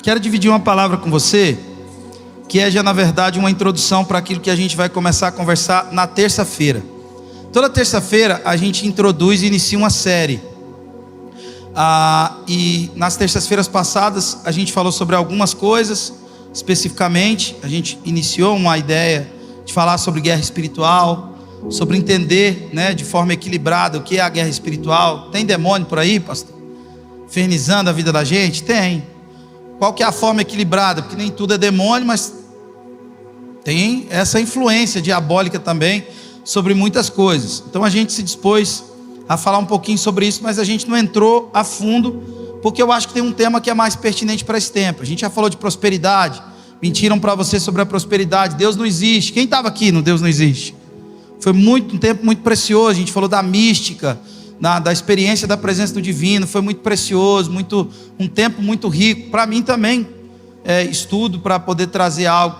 Quero dividir uma palavra com você, que é já na verdade uma introdução para aquilo que a gente vai começar a conversar na terça-feira. Toda terça-feira a gente introduz e inicia uma série. E nas terças-feiras passadas a gente falou sobre algumas coisas. Especificamente, a gente iniciou uma ideia de falar sobre guerra espiritual, sobre entender, de forma equilibrada o que é a guerra espiritual. Tem demônio por aí, pastor? Infernizando a vida da gente? Tem. Qual que é a forma equilibrada? Porque nem tudo é demônio, mas tem essa influência diabólica também sobre muitas coisas. Então a gente se dispôs a falar um pouquinho sobre isso, mas a gente não entrou a fundo, porque eu acho que tem um tema que é mais pertinente para esse tempo. A gente já falou de prosperidade. Mentiram para você sobre a prosperidade. Deus não existe. Quem estava aqui no Deus não existe? Foi um tempo muito precioso. A gente falou da mística, da experiência da presença do divino. Foi muito precioso, um tempo muito rico. Para mim também, estudo para poder trazer algo.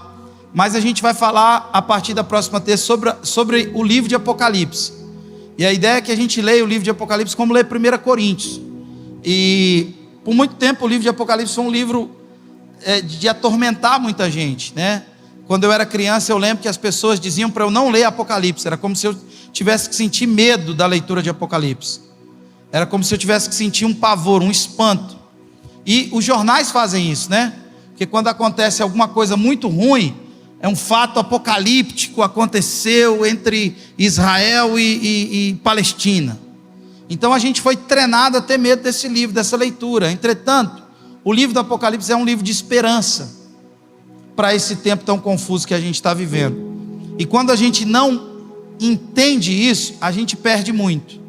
Mas a gente vai falar a partir da próxima terça sobre o livro de Apocalipse. E a ideia é que a gente leia o livro de Apocalipse como lê 1 Coríntios. E por muito tempo o livro de Apocalipse foi um livro de atormentar muita gente, Quando eu era criança eu lembro que as pessoas diziam para eu não ler Apocalipse. Era como se eu tivesse que sentir medo da leitura de Apocalipse. Era como se eu tivesse que sentir um pavor, um espanto. E os jornais fazem isso, Porque quando acontece alguma coisa muito ruim, é um fato apocalíptico, aconteceu entre Israel e Palestina. Então a gente foi treinado a ter medo desse livro, dessa leitura. Entretanto, o livro do Apocalipse é um livro de esperança para esse tempo tão confuso que a gente está vivendo. E quando a gente não entende isso, a gente perde muito.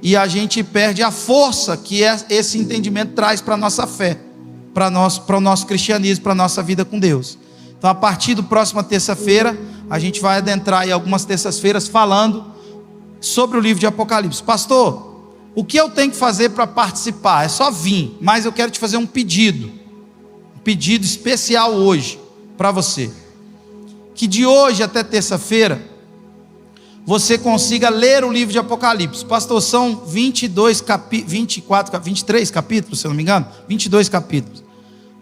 E a gente perde a força que esse entendimento traz para a nossa fé, para o nosso cristianismo, para a nossa vida com Deus. Então a partir da próxima terça-feira, a gente vai adentrar em algumas terças-feiras falando sobre o livro de Apocalipse. Pastor, o que eu tenho que fazer para participar? É só vir, mas eu quero te fazer um pedido especial hoje para você, que de hoje até terça-feira você consiga ler o livro de Apocalipse. Pastor, são 23 capítulos, se eu não me engano, 22 capítulos.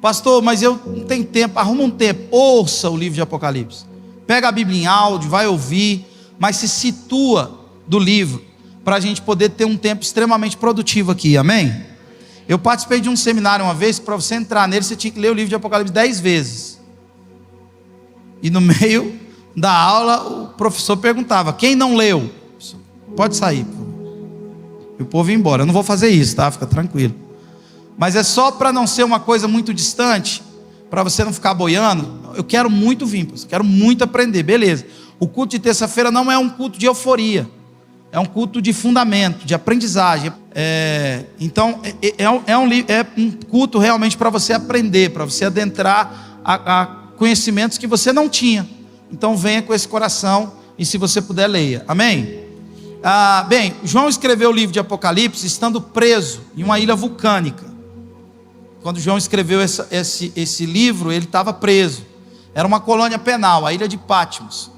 Pastor, mas eu não tenho tempo. Arruma um tempo, ouça o livro de Apocalipse, pega a Bíblia em áudio, vai ouvir, mas se situa do livro, para a gente poder ter um tempo extremamente produtivo aqui, amém? Eu participei de um seminário uma vez, que para você entrar nele, você tinha que ler o livro de Apocalipse 10 vezes, e no meio da aula, o professor perguntava, quem não leu? Pode sair, e o povo ia embora. Eu não vou fazer isso, tá? Fica tranquilo, mas é só para não ser uma coisa muito distante, para você não ficar boiando. Eu quero muito vir, quero muito aprender, beleza. O culto de terça-feira não é um culto de euforia, é um culto de fundamento, de aprendizagem. Então é um culto realmente para você aprender, para você adentrar a conhecimentos que você não tinha. Então venha com esse coração, e se você puder, leia, amém? Bem, João escreveu o livro de Apocalipse estando preso em uma ilha vulcânica. Quando João escreveu esse livro, ele estava preso. Era uma colônia penal, a ilha de Patmos.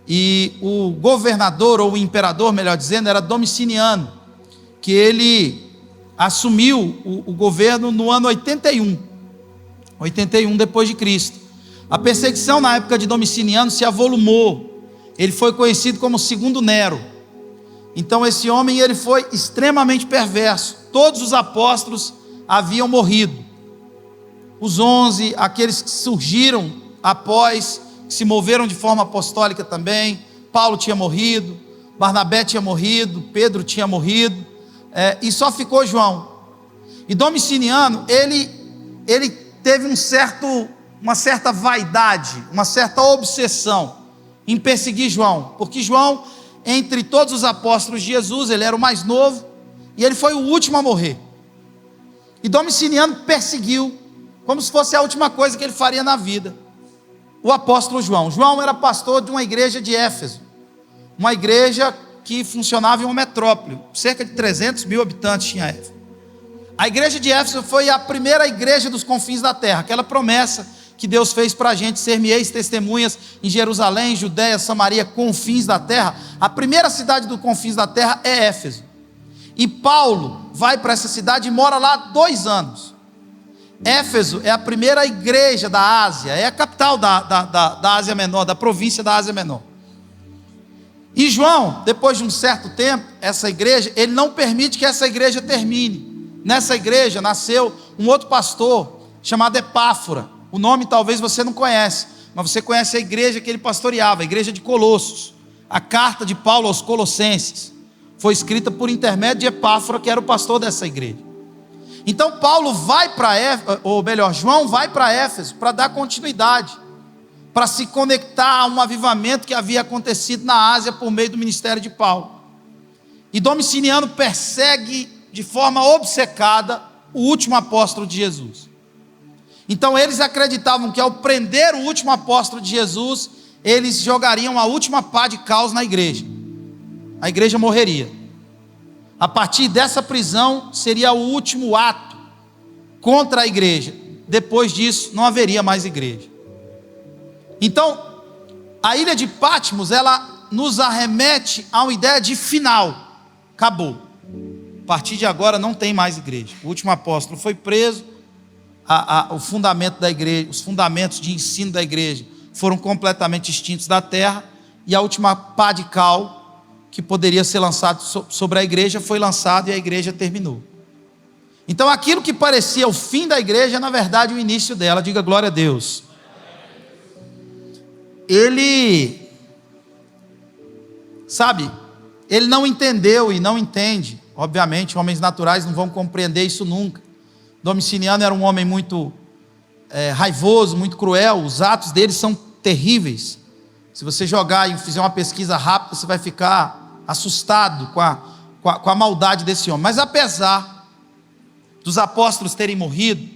E o governador, ou o imperador, melhor dizendo, era Domiciano, que ele assumiu o governo no ano 81 depois de Cristo. A perseguição na época de Domiciano se avolumou. Ele foi conhecido como segundo Nero. Então esse homem, ele foi extremamente perverso. Todos os apóstolos haviam morrido. Os 11, aqueles que surgiram após, que se moveram de forma apostólica também. Paulo tinha morrido, Barnabé tinha morrido, Pedro tinha morrido, e só ficou João. E Domiciano, ele teve uma certa vaidade, uma certa obsessão em perseguir João, porque João, entre todos os apóstolos de Jesus, ele era o mais novo, e ele foi o último a morrer. E Domiciano perseguiu, como se fosse a última coisa que ele faria na vida, o apóstolo João. João era pastor de uma igreja de Éfeso, uma igreja que funcionava em uma metrópole, cerca de 300 mil habitantes tinha Éfeso. A igreja de Éfeso foi a primeira igreja dos confins da terra, aquela promessa que Deus fez para a gente, ser-me-eis testemunhas em Jerusalém, Judeia, Samaria, confins da terra. A primeira cidade dos confins da terra é Éfeso, e Paulo vai para essa cidade e mora lá 2 anos. Éfeso é a primeira igreja da Ásia, é a capital da Ásia Menor, da província da Ásia Menor. E João, depois de um certo tempo, essa igreja, ele não permite que essa igreja termine. Nessa igreja nasceu um outro pastor chamado Epáfora. O nome talvez você não conhece, mas você conhece a igreja que ele pastoreava, a igreja de Colossos. A carta de Paulo aos Colossenses foi escrita por intermédio de Epáfora, que era o pastor dessa igreja. Então Paulo vai para Éfeso, ou melhor, João vai para Éfeso para dar continuidade, para se conectar a um avivamento que havia acontecido na Ásia por meio do ministério de Paulo. E Domiciano persegue de forma obcecada o último apóstolo de Jesus. Então eles acreditavam que ao prender o último apóstolo de Jesus, eles jogariam a última pá de caos na igreja. A igreja morreria. A partir dessa prisão seria o último ato contra a igreja. Depois disso não haveria mais igreja. Então, a ilha de Patmos, ela nos arremete a uma ideia de final. Acabou. A partir de agora não tem mais igreja. O último apóstolo foi preso. O fundamento da igreja, os fundamentos de ensino da igreja foram completamente extintos da terra. E a última pá de cal que poderia ser lançado sobre a igreja foi lançado e a igreja terminou. Então aquilo que parecia o fim da igreja é na verdade o início dela. Diga glória a Deus. Ele não entendeu e não entende. Obviamente homens naturais não vão compreender isso nunca. Domiciano era um homem muito raivoso, muito cruel. Os atos dele são terríveis. Se você jogar e fizer uma pesquisa rápida, você vai ficar assustado com a maldade desse homem. Mas apesar dos apóstolos terem morrido,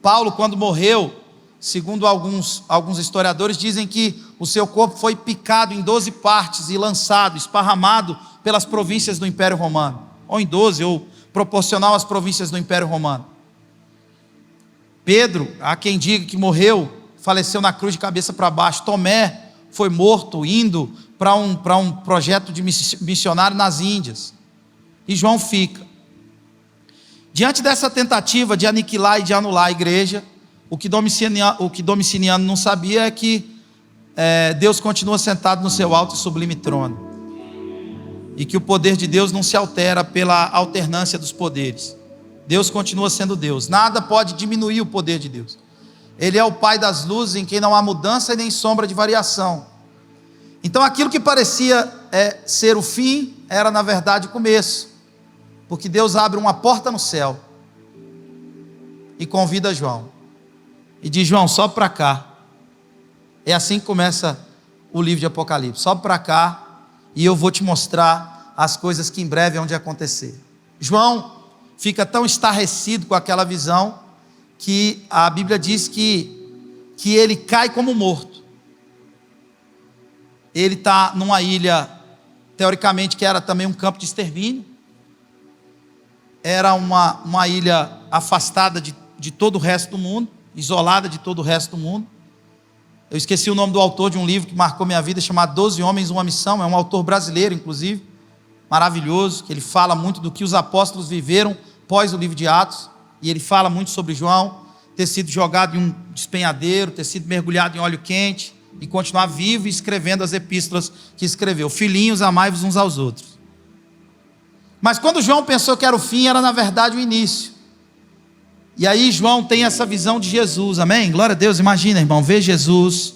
Paulo, quando morreu, segundo alguns historiadores, dizem que o seu corpo foi picado em 12 partes e lançado, esparramado pelas províncias do Império Romano, ou em 12, ou proporcional às províncias do Império Romano. Pedro, há quem diga que morreu, faleceu na cruz de cabeça para baixo. Tomé foi morto indo para um projeto de missionário nas Índias. E João fica. Diante dessa tentativa de aniquilar e de anular a igreja, o que Domiciano não sabia é que Deus continua sentado no seu alto e sublime trono. E que o poder de Deus não se altera pela alternância dos poderes. Deus continua sendo Deus. Nada pode diminuir o poder de Deus. Ele é o Pai das luzes, em quem não há mudança e nem sombra de variação. Então aquilo que parecia ser o fim, era na verdade o começo. Porque Deus abre uma porta no céu e convida João. E diz: João, sobe para cá. É assim que começa o livro de Apocalipse. Sobe para cá e eu vou te mostrar as coisas que em breve hão de acontecer. João fica tão estarrecido com aquela visão que a Bíblia diz que ele cai como morto. Ele está numa ilha, teoricamente, que era também um campo de extermínio. Era uma ilha afastada de todo o resto do mundo, isolada de todo o resto do mundo. Eu esqueci o nome do autor de um livro que marcou minha vida, chamado 12 Homens, Uma Missão. É um autor brasileiro, inclusive, maravilhoso, que ele fala muito do que os apóstolos viveram pós o livro de Atos. E ele fala muito sobre João ter sido jogado em um despenhadeiro, ter sido mergulhado em óleo quente e continuar vivo e escrevendo as epístolas que escreveu. Filhinhos, amai-vos uns aos outros. Mas quando João pensou que era o fim, era na verdade o início. E aí João tem essa visão de Jesus, amém? Glória a Deus. Imagina, irmão, ver Jesus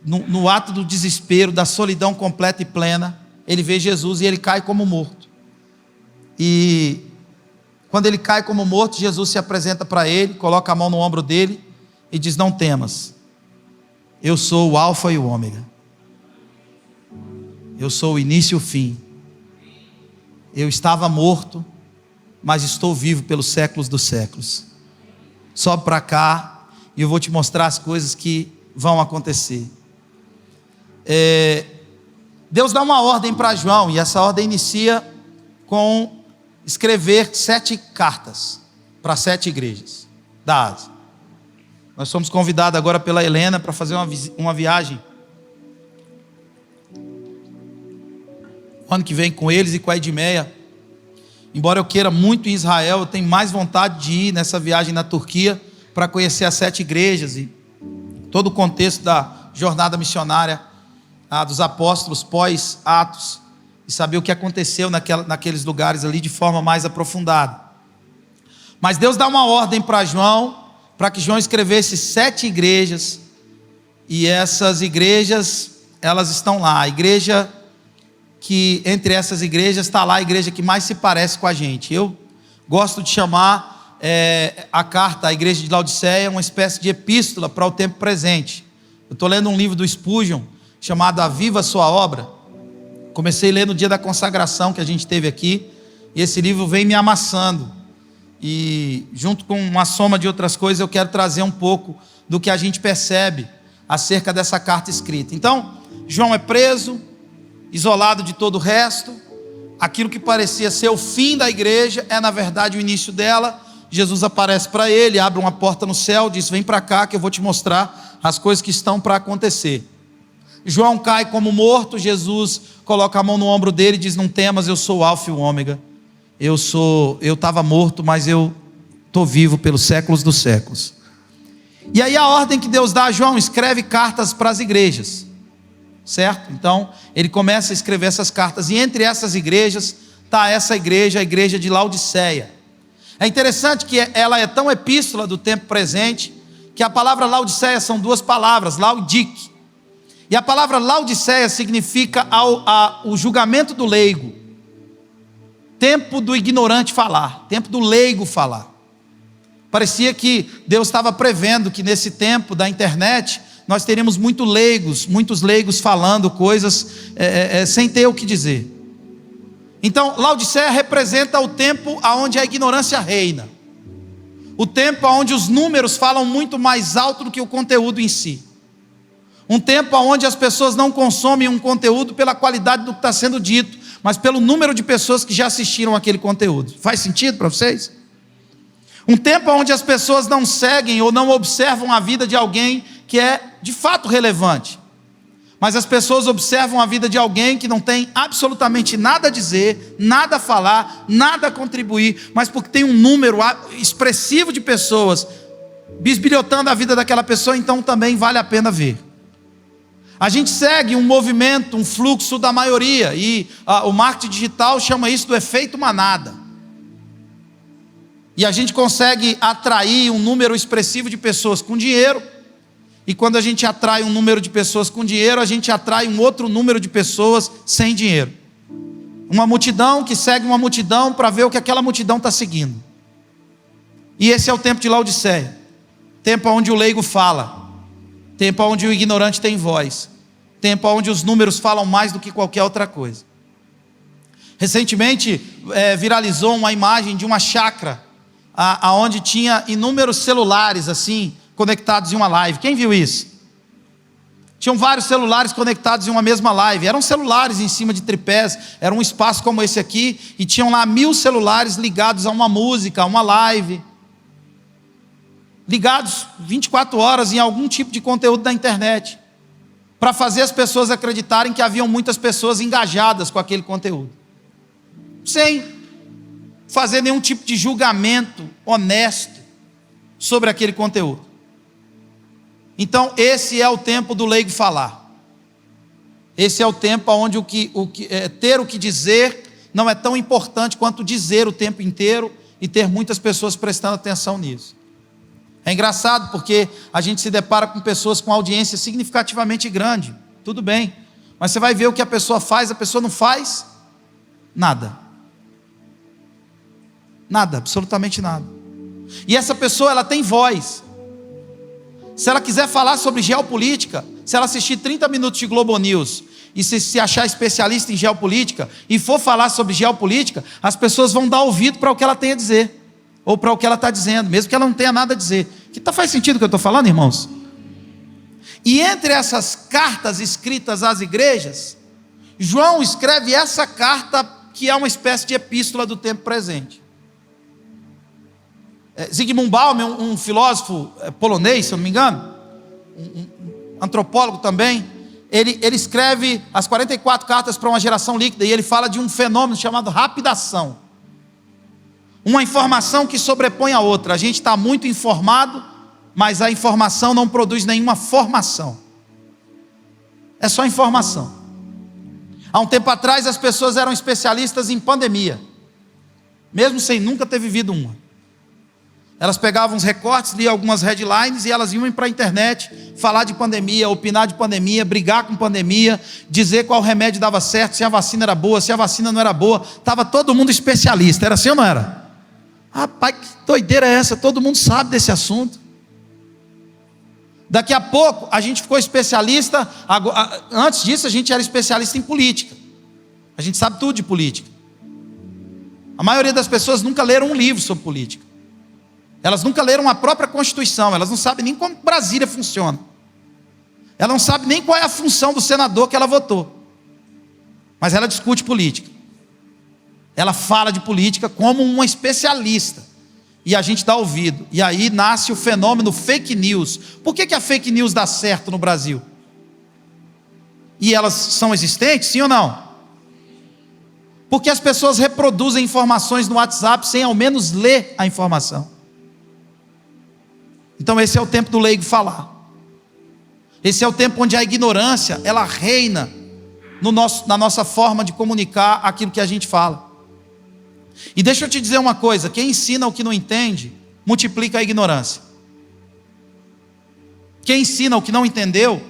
no ato do desespero, da solidão completa e plena. Ele vê Jesus e ele cai como morto. E quando ele cai como morto, Jesus se apresenta para ele, coloca a mão no ombro dele e diz: não temas, eu sou o alfa e o ômega, eu sou o início e o fim. Eu estava morto, mas estou vivo pelos séculos dos séculos. Sobe para cá e eu vou te mostrar as coisas que vão acontecer. Deus dá uma ordem para João, e essa ordem inicia com escrever 7 cartas para 7 igrejas da Ásia. Nós somos convidados agora pela Helena para fazer uma viagem ano que vem com eles e com a Edmeia. Embora eu queira muito em Israel, eu tenho mais vontade de ir nessa viagem na Turquia para conhecer as 7 igrejas e todo o contexto da jornada missionária dos apóstolos pós-Atos e saber o que aconteceu naqueles lugares ali de forma mais aprofundada. Mas Deus dá uma ordem para João, para que João escrevesse 7 igrejas, e essas igrejas, elas estão lá. A igreja que, entre essas igrejas, está lá a igreja que mais se parece com a gente. Eu gosto de chamar a carta à igreja de Laodiceia uma espécie de epístola para o tempo presente. Eu estou lendo um livro do Spurgeon, chamado Aviva a Sua Obra. Comecei a ler no dia da consagração que a gente teve aqui, e esse livro vem me amassando. E junto com uma soma de outras coisas, eu quero trazer um pouco do que a gente percebe acerca dessa carta escrita. Então, João é preso, isolado de todo o resto. Aquilo que parecia ser o fim da igreja é na verdade o início dela. Jesus aparece para ele, abre uma porta no céu, diz: vem para cá que eu vou te mostrar as coisas que estão para acontecer. João cai como morto. Jesus coloca a mão no ombro dele e diz: não temas, eu sou o Alfa e o Ômega. Eu estava morto, mas eu estou vivo pelos séculos dos séculos. E aí a ordem que Deus dá a João: escreve cartas para as igrejas, certo? Então ele começa a escrever essas cartas, e entre essas igrejas está essa igreja, a igreja de Laodiceia. É interessante que ela é tão epístola do tempo presente, que a palavra Laodiceia são 2 palavras, laudik, e a palavra Laodiceia significa o julgamento do leigo, tempo do ignorante falar, tempo do leigo falar. Parecia que Deus estava prevendo que nesse tempo da internet nós teríamos muitos leigos falando coisas sem ter o que dizer. Então Laodiceia representa o tempo onde a ignorância reina, o tempo onde os números falam muito mais alto do que o conteúdo em si, um tempo onde as pessoas não consomem um conteúdo pela qualidade do que está sendo dito, mas pelo número de pessoas que já assistiram aquele conteúdo. Faz sentido para vocês? Um tempo onde as pessoas não seguem ou não observam a vida de alguém que é de fato relevante, mas as pessoas observam a vida de alguém que não tem absolutamente nada a dizer, nada a falar, nada a contribuir, mas porque tem um número expressivo de pessoas bisbilhotando a vida daquela pessoa, então também vale a pena ver. A gente segue um movimento, um fluxo da maioria, e o marketing digital chama isso do efeito manada. E a gente consegue atrair um número expressivo de pessoas com dinheiro, e quando a gente atrai um número de pessoas com dinheiro, a gente atrai um outro número de pessoas sem dinheiro. Uma multidão que segue uma multidão para ver o que aquela multidão está seguindo. E esse é o tempo de Laodiceia, tempo onde o leigo fala, tempo onde o ignorante tem voz, tempo onde os números falam mais do que qualquer outra coisa. Recentemente viralizou uma imagem de uma chácara, onde tinha inúmeros celulares assim, conectados em uma live. Quem viu isso? Tinham vários celulares conectados em uma mesma live. Eram celulares em cima de tripés, era um espaço como esse aqui, e tinham lá 1000 celulares ligados a uma música, a uma live, ligados 24 horas em algum tipo de conteúdo da internet, para fazer as pessoas acreditarem que haviam muitas pessoas engajadas com aquele conteúdo, sem fazer nenhum tipo de julgamento honesto sobre aquele conteúdo. Então esse é o tempo do leigo falar. Esse é o tempo onde ter o que dizer não é tão importante quanto dizer o tempo inteiro, e ter muitas pessoas prestando atenção nisso. É engraçado porque a gente se depara com pessoas com audiência significativamente grande. Tudo bem, mas você vai ver o que a pessoa faz. A pessoa não faz nada. Nada, absolutamente nada. E essa pessoa, ela tem voz. Se ela quiser falar sobre geopolítica, se ela assistir 30 minutos de Globo News e se achar especialista em geopolítica e for falar sobre geopolítica, as pessoas vão dar ouvido para o que ela tem a dizer, ou para o que ela está dizendo, mesmo que ela não tenha nada a dizer. Faz sentido o que eu estou falando, irmãos? E entre essas cartas escritas às igrejas, João escreve essa carta que é uma espécie de epístola do tempo presente. Zygmunt Bauman, um filósofo polonês, se eu não me engano, um antropólogo também, ele escreve as 44 cartas para uma geração líquida, e ele fala de um fenômeno chamado rapidação. uma informação que sobrepõe a outra. A gente está muito informado, mas a informação não produz nenhuma formação. É só informação. Há um tempo atrás as pessoas eram especialistas em pandemia, mesmo sem nunca ter vivido uma. Elas pegavam os recortes, liam algumas headlines e elas iam para a internet falar de pandemia, opinar de pandemia, brigar com pandemia, dizer qual remédio dava certo, se a vacina era boa, se a vacina não era boa. Estava todo mundo especialista, era assim ou não era? Rapaz, que doideira é essa? Todo mundo sabe desse assunto. Daqui a pouco a gente ficou especialista, antes disso a gente era especialista em política. A gente sabe tudo de política. A maioria das pessoas nunca leram um livro sobre política. Elas nunca leram a própria Constituição, elas não sabem nem como Brasília funciona. Ela não sabe nem qual é a função do senador que ela votou. Mas ela discute política. Ela fala de política como uma especialista. E a gente dá ouvido. E aí nasce o fenômeno fake news. Por que a fake news dá certo no Brasil? E elas são existentes, sim ou não? Porque as pessoas reproduzem informações no WhatsApp sem ao menos ler a informação. Então esse é o tempo do leigo falar. Esse é o tempo onde a ignorância, ela reina na nossa forma de comunicar aquilo que a gente fala. E deixa eu te dizer uma coisa, quem ensina o que não entende, multiplica a ignorância. Quem ensina o que não entendeu,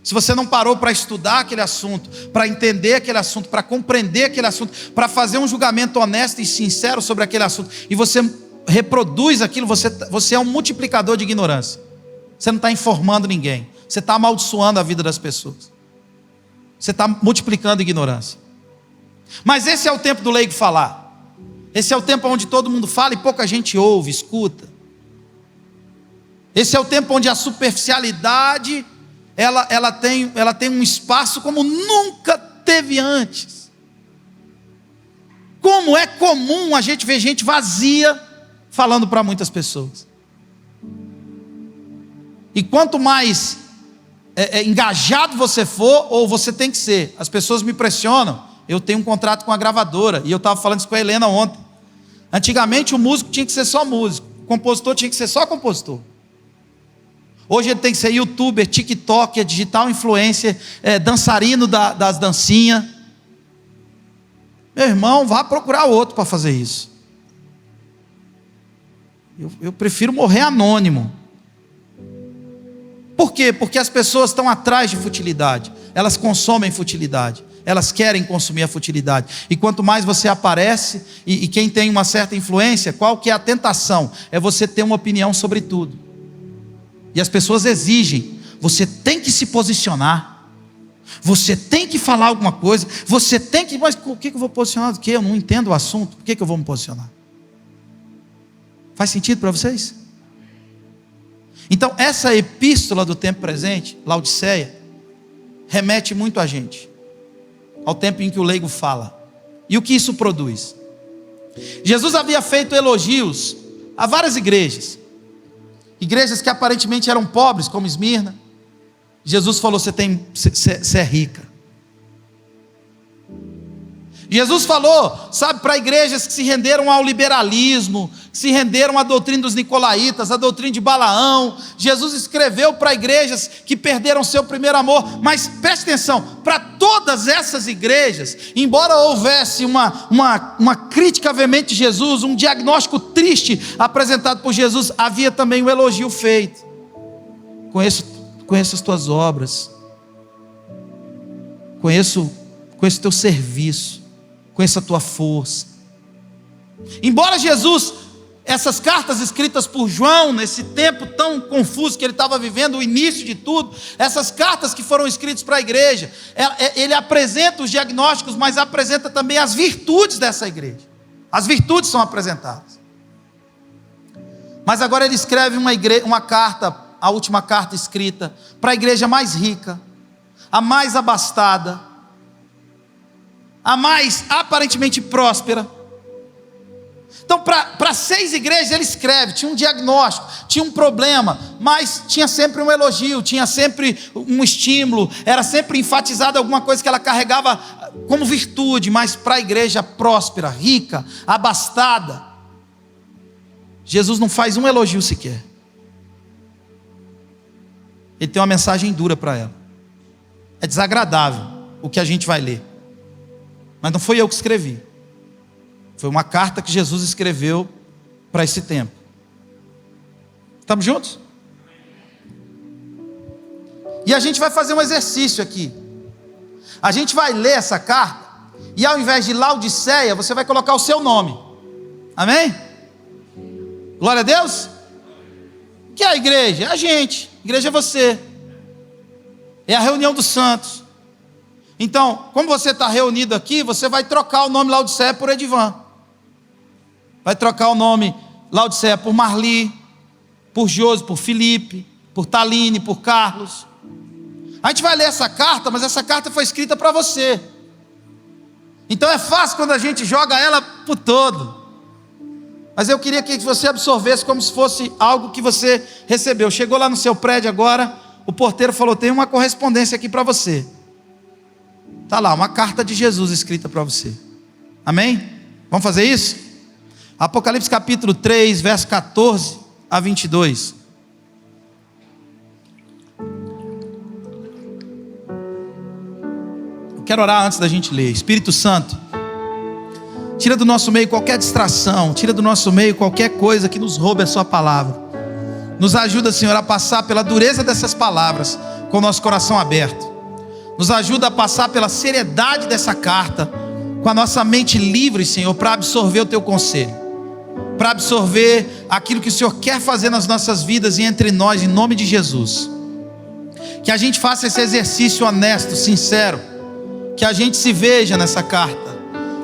se você não parou para estudar aquele assunto, para entender aquele assunto, para compreender aquele assunto, para fazer um julgamento honesto e sincero sobre aquele assunto, e você reproduz aquilo, você é um multiplicador de ignorância. Você não está informando ninguém, você está amaldiçoando a vida das pessoas, você está multiplicando a ignorância. Mas esse é o tempo do leigo falar. Esse é o tempo onde todo mundo fala e pouca gente ouve, escuta. Esse é o tempo onde a superficialidade ela tem um espaço como nunca teve antes. Como é comum a gente ver gente vazia falando para muitas pessoas. E quanto mais engajado você for, ou você tem que ser, as pessoas me pressionam. Eu tenho um contrato com a gravadora, e eu estava falando isso com a Helena ontem. Antigamente o músico tinha que ser só músico, o compositor tinha que ser só compositor. Hoje ele tem que ser youtuber, tiktoker, digital influencer, dançarino das dancinhas. Meu irmão, vá procurar outro para fazer isso. Eu prefiro morrer anônimo. Por quê? Porque as pessoas estão atrás de futilidade, elas consomem futilidade. Elas querem consumir a futilidade. E quanto mais você aparece, e quem tem uma certa influência, qual que é a tentação? É você ter uma opinião sobre tudo. E as pessoas exigem, você tem que se posicionar, você tem que falar alguma coisa, você tem que... Mas o que eu vou posicionar do quê? Eu não entendo o assunto, por que eu vou me posicionar? Faz sentido para vocês? Então essa epístola do tempo presente, Laodiceia, remete muito a gente ao tempo em que o leigo fala. E o que isso produz? Jesus havia feito elogios a várias igrejas que aparentemente eram pobres, como Esmirna. Jesus falou: você é rica. Jesus falou, sabe, para igrejas que se renderam ao liberalismo, que se renderam à doutrina dos nicolaítas, à doutrina de Balaão. Jesus escreveu para igrejas que perderam seu primeiro amor. Mas preste atenção, para todas essas igrejas, embora houvesse uma crítica veemente de Jesus, um diagnóstico triste apresentado por Jesus, havia também um elogio feito. Conheço as tuas obras, conheço o teu serviço, conheço a tua força. Embora Jesus, essas cartas escritas por João, nesse tempo tão confuso que ele estava vivendo, o início de tudo, essas cartas que foram escritas para a igreja, ele apresenta os diagnósticos, mas apresenta também as virtudes dessa igreja. As virtudes são apresentadas. Mas agora ele escreve uma carta, a última carta escrita, para a igreja mais rica, a mais abastada, a mais aparentemente próspera. Então para 6 igrejas ele escreve, tinha um diagnóstico, tinha um problema, mas tinha sempre um elogio, tinha sempre um estímulo, era sempre enfatizado alguma coisa que ela carregava como virtude. Mas para a igreja próspera, rica, abastada, Jesus não faz um elogio sequer. Ele tem uma mensagem dura para ela. É desagradável o que a gente vai ler. Mas não foi eu que escrevi. Foi uma carta que Jesus escreveu para esse tempo. Estamos juntos? E a gente vai fazer um exercício aqui. A gente vai ler essa carta, e ao invés de Laodiceia, você vai colocar o seu nome. Amém? Glória a Deus. Que é a igreja? É a gente. A igreja é você. É a reunião dos santos. Então, como você está reunido aqui, você vai trocar o nome Laodiceia por Edivan. Vai trocar o nome Laodiceia por Marli, por Josi, por Felipe, por Taline, por Carlos. A gente vai ler essa carta, mas essa carta foi escrita para você. Então é fácil quando a gente joga ela por todo. Mas eu queria que você absorvesse como se fosse algo que você recebeu. Chegou lá no seu prédio agora, o porteiro falou: tem uma correspondência aqui para você. Está lá, uma carta de Jesus escrita para você. Amém? Vamos fazer isso? Apocalipse capítulo 3, verso 14 a 22. Eu quero orar antes da gente ler. Espírito Santo, tira do nosso meio qualquer distração, tira do nosso meio qualquer coisa que nos roube a sua palavra. Nos ajuda, Senhor, a passar pela dureza dessas palavras com o nosso coração aberto. Nos ajuda a passar pela seriedade dessa carta com a nossa mente livre, Senhor, para absorver o teu conselho, para absorver aquilo que o Senhor quer fazer nas nossas vidas e entre nós, em nome de Jesus. Que a gente faça esse exercício honesto, sincero, que a gente se veja nessa carta,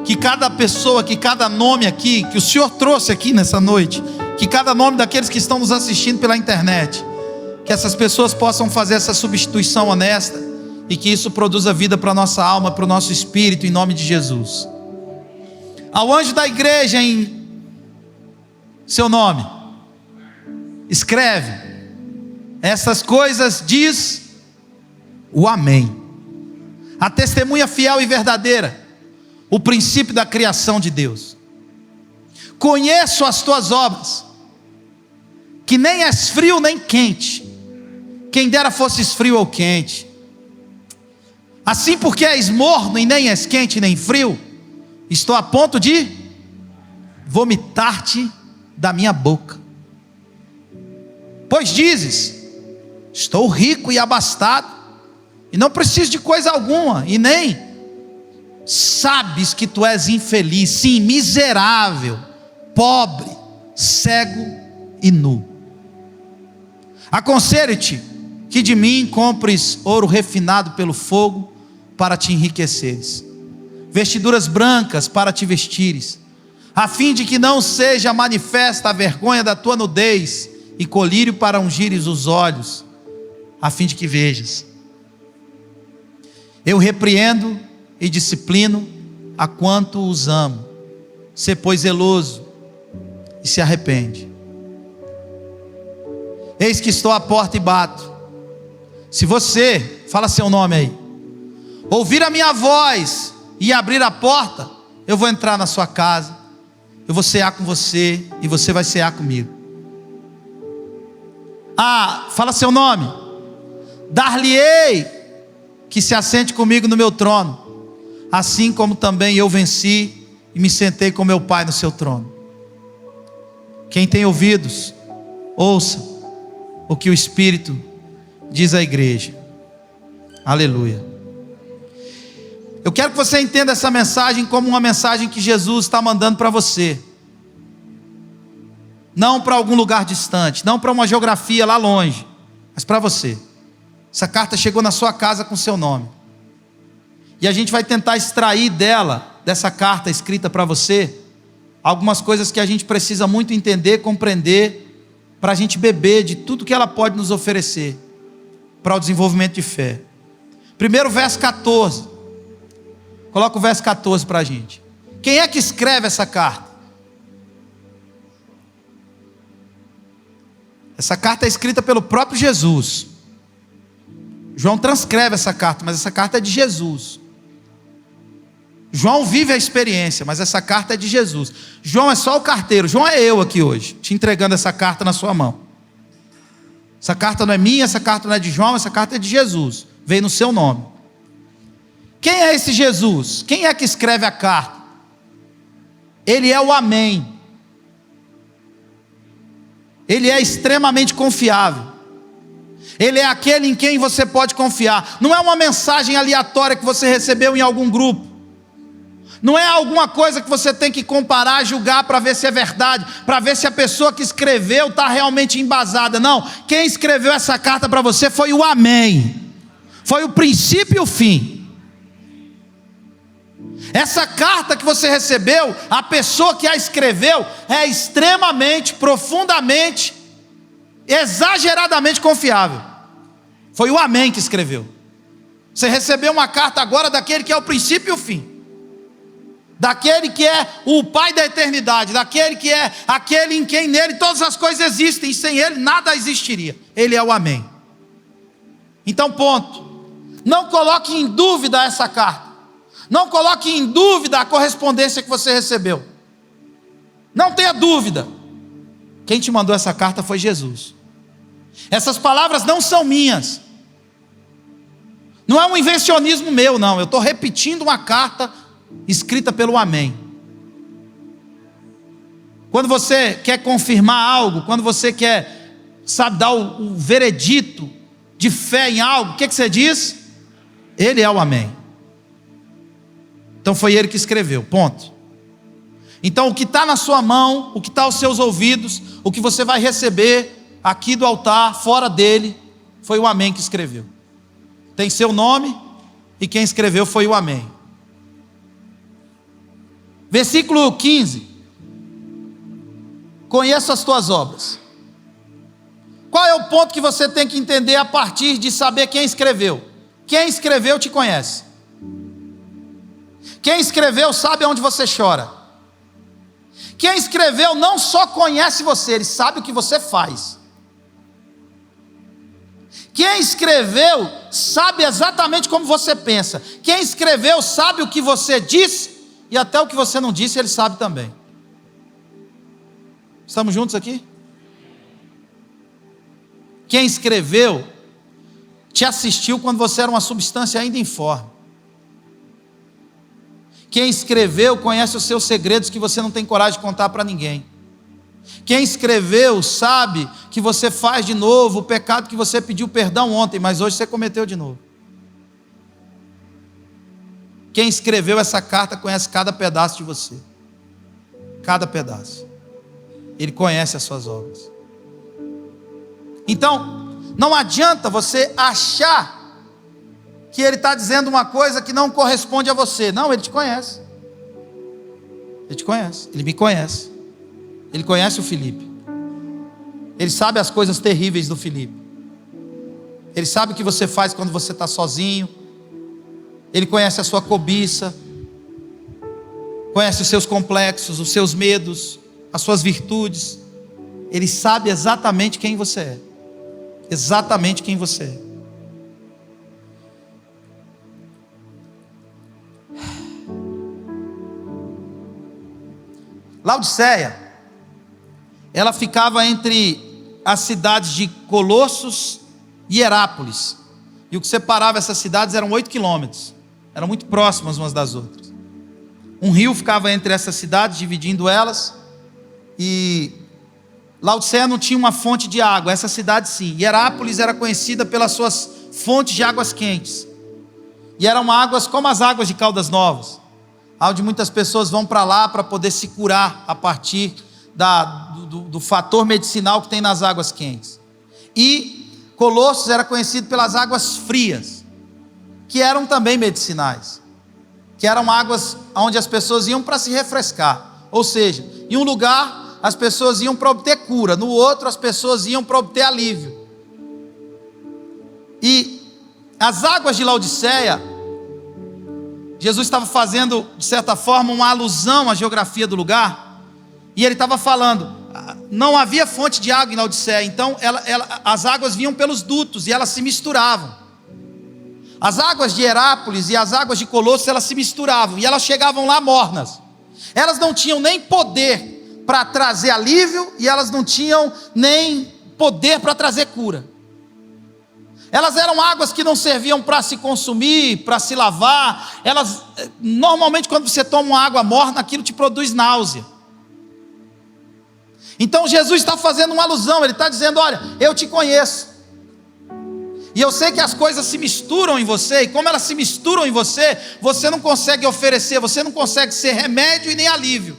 que cada pessoa, que cada nome aqui, que o Senhor trouxe aqui nessa noite, que cada nome daqueles que estão nos assistindo pela internet, que essas pessoas possam fazer essa substituição honesta, e que isso produza vida para a nossa alma, para o nosso espírito, em nome de Jesus. Ao anjo da igreja em seu nome, escreve: essas coisas diz o Amém, a testemunha fiel e verdadeira, o princípio da criação de Deus. Conheço as tuas obras, que nem és frio nem quente. Quem dera fosses frio ou quente. Assim, porque és morno e nem és quente nem frio, estou a ponto de vomitar-te da minha boca. Pois dizes: estou rico e abastado, e não preciso de coisa alguma, e nem sabes que tu és infeliz, sim, miserável, pobre, cego e nu. Aconselho-te que de mim compres ouro refinado pelo fogo, para te enriqueceres, vestiduras brancas para te vestires, a fim de que não seja manifesta a vergonha da tua nudez, e colírio para ungires os olhos, a fim de que vejas. Eu repreendo e disciplino a quanto os amo. Sê, pois, zeloso e se arrepende. Eis que estou à porta e bato. Se você, fala seu nome aí, ouvir a minha voz e abrir a porta, eu vou entrar na sua casa, eu vou cear com você e você vai cear comigo. Fala seu nome. Dar-lhe-ei que se assente comigo no meu trono, assim como também eu venci e me sentei com meu Pai no seu trono. Quem tem ouvidos, ouça o que o Espírito diz à igreja. Aleluia. Eu quero que você entenda essa mensagem como uma mensagem que Jesus está mandando para você. Não para algum lugar distante, não para uma geografia lá longe, mas para você. Essa carta chegou na sua casa com seu nome. E a gente vai tentar extrair dessa carta escrita para você, algumas coisas que a gente precisa muito entender, compreender, para a gente beber de tudo que ela pode nos oferecer, para o desenvolvimento de fé. Primeiro, verso 14. Coloca o verso 14 para a gente. Quem é que escreve essa carta? Essa carta é escrita pelo próprio Jesus. João transcreve essa carta, mas essa carta é de Jesus. João vive a experiência, mas essa carta é de Jesus. João é só o carteiro. João é eu aqui hoje, te entregando essa carta na sua mão. Essa carta não é minha, essa carta não é de João, essa carta é de Jesus. Veio no seu nome. Quem é esse Jesus? Quem é que escreve a carta? Ele é o Amém. Ele é extremamente confiável. Ele é aquele em quem você pode confiar. Não é uma mensagem aleatória que você recebeu em algum grupo. Não é alguma coisa que você tem que comparar, julgar para ver se é verdade, para ver se a pessoa que escreveu está realmente embasada. Não, quem escreveu essa carta para você foi o Amém. Foi o princípio e o fim. Essa carta que você recebeu, a pessoa que a escreveu é extremamente, profundamente, exageradamente confiável. Foi o Amém que escreveu. Você recebeu uma carta agora daquele que é o princípio e o fim, daquele que é o Pai da eternidade, daquele que é aquele em quem nele todas as coisas existem, e sem ele nada existiria. Ele é o Amém. Então, ponto. Não coloque em dúvida essa carta. Não coloque em dúvida a correspondência que você recebeu. Não tenha dúvida. Quem te mandou essa carta foi Jesus. Essas palavras não são minhas. Não é um invencionismo meu, não. Eu estou repetindo uma carta escrita pelo Amém. Quando você quer confirmar algo, quando você quer, dar o veredito de fé em algo, o que você diz? Ele é o Amém. Então foi ele que escreveu, ponto. Então o que está na sua mão, o que está aos seus ouvidos, o que você vai receber aqui do altar, fora dele, foi o Amém que escreveu. Tem seu nome, e quem escreveu foi o Amém. Versículo 15. Conheço as tuas obras. Qual é o ponto que você tem que entender a partir de saber quem escreveu? Quem escreveu te conhece. Quem escreveu sabe onde você chora. Quem escreveu não só conhece você, ele sabe o que você faz. Quem escreveu sabe exatamente como você pensa. Quem escreveu sabe o que você disse, e até o que você não disse ele sabe também. Estamos juntos aqui? Quem escreveu te assistiu quando você era uma substância ainda informe. Quem escreveu conhece os seus segredos que você não tem coragem de contar para ninguém. Quem escreveu sabe que você faz de novo o pecado que você pediu perdão ontem, mas hoje você cometeu de novo. Quem escreveu essa carta conhece cada pedaço de você. Cada pedaço. Ele conhece as suas obras. Então, não adianta você achar que ele está dizendo uma coisa que não corresponde a você. Não, ele te conhece. Ele te conhece. Ele me conhece. Ele conhece o Felipe. Ele sabe as coisas terríveis do Felipe. Ele sabe o que você faz quando você está sozinho. Ele conhece a sua cobiça. Conhece os seus complexos, os seus medos, as suas virtudes. Ele sabe exatamente quem você é. Exatamente quem você é. Laodiceia, ela ficava entre as cidades de Colossos e Herápolis, e o que separava essas cidades eram 8 quilômetros, eram muito próximas umas das outras. Um rio ficava entre essas cidades, dividindo elas, e Laodiceia não tinha uma fonte de água, essa cidade sim. E Herápolis era conhecida pelas suas fontes de águas quentes, e eram águas como as águas de Caldas Novas, onde muitas pessoas vão para lá para poder se curar a partir do fator medicinal que tem nas águas quentes. E Colossos era conhecido pelas águas frias, que eram também medicinais, que eram águas onde as pessoas iam para se refrescar. Ou seja, em um lugar as pessoas iam para obter cura, no outro as pessoas iam para obter alívio. E as águas de Laodiceia, Jesus estava fazendo, de certa forma, uma alusão à geografia do lugar, e ele estava falando, não havia fonte de água em Laodiceia, então as águas vinham pelos dutos, e elas se misturavam. As águas de Herápolis e as águas de Colosso, elas se misturavam, e elas chegavam lá mornas. Elas não tinham nem poder para trazer alívio, e elas não tinham nem poder para trazer cura. Elas eram águas que não serviam para se consumir, para se lavar. Elas, normalmente quando você toma uma água morna, aquilo te produz náusea. Então Jesus está fazendo uma alusão, Ele está dizendo: olha, eu te conheço, e eu sei que as coisas se misturam em você, e como elas se misturam em você, você não consegue oferecer, você não consegue ser remédio e nem alívio.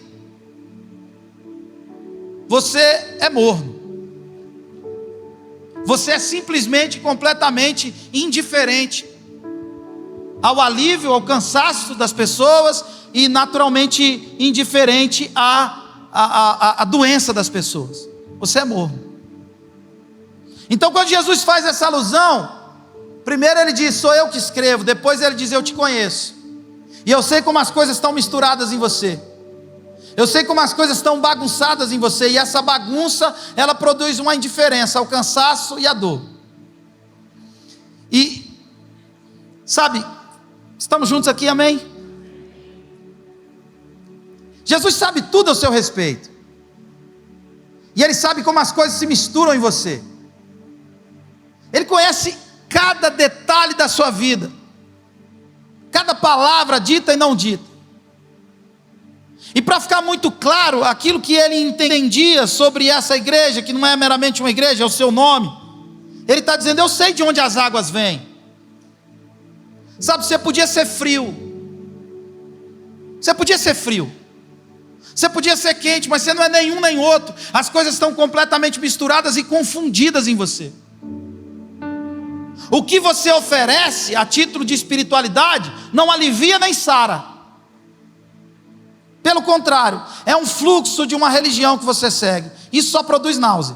Você é morno. Você é simplesmente, completamente indiferente ao alívio, ao cansaço das pessoas, e naturalmente indiferente à doença das pessoas. Você é morno. Então quando Jesus faz essa alusão, primeiro ele diz: sou eu que escrevo. Depois ele diz: eu te conheço, e eu sei como as coisas estão misturadas em você. Eu sei como as coisas estão bagunçadas em você, e essa bagunça, ela produz uma indiferença ao cansaço e à dor. E, sabe, estamos juntos aqui, amém? Jesus sabe tudo ao seu respeito, e Ele sabe como as coisas se misturam em você. Ele conhece cada detalhe da sua vida, cada palavra dita e não dita. E para ficar muito claro, aquilo que ele entendia sobre essa igreja, que não é meramente uma igreja, é o seu nome, ele está dizendo: eu sei de onde as águas vêm. Sabe, você podia ser frio, você podia ser frio, você podia ser quente, mas você não é nenhum nem outro. As coisas estão completamente misturadas e confundidas em você. O que você oferece a título de espiritualidade não alivia nem sara. Pelo contrário, é um fluxo de uma religião que você segue. Isso só produz náusea.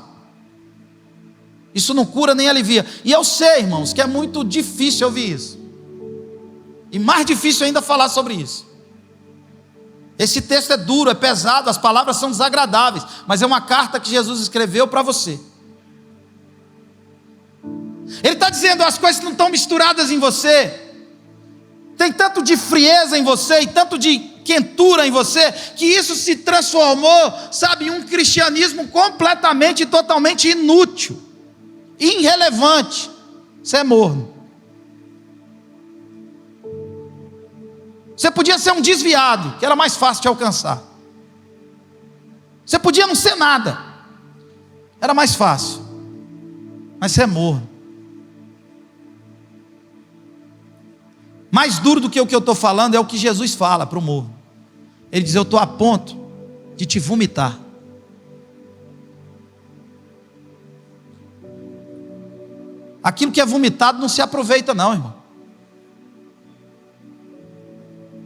Isso não cura nem alivia. E eu sei, irmãos, que é muito difícil ouvir isso. E mais difícil ainda falar sobre isso. Esse texto é duro, é pesado, as palavras são desagradáveis, mas é uma carta que Jesus escreveu para você. Ele está dizendo: as coisas não estão misturadas em você. Tem tanto de frieza em você e tanto de quentura em você, que isso se transformou, sabe, em um cristianismo completamente e totalmente inútil, irrelevante. Você é morno. Você podia ser um desviado, que era mais fácil de alcançar. Você podia não ser nada, era mais fácil. Mas você é morno. Mais duro do que o que eu estou falando é o que Jesus fala para o morno. Ele diz: eu estou a ponto de te vomitar. Aquilo que é vomitado não se aproveita não, irmão.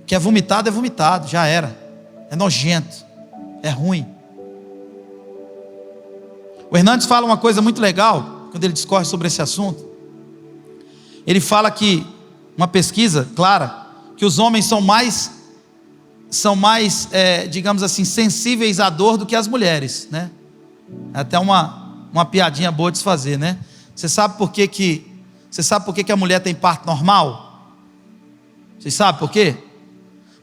O que é vomitado, já era. É nojento, é ruim. O Hernandes fala uma coisa muito legal, quando ele discorre sobre esse assunto. Ele fala que, uma pesquisa clara, que os homens são mais, digamos assim, sensíveis à dor do que as mulheres, né? É até uma piadinha boa de se fazer, né? Você sabe por que a mulher tem parto normal? Vocês sabem por quê?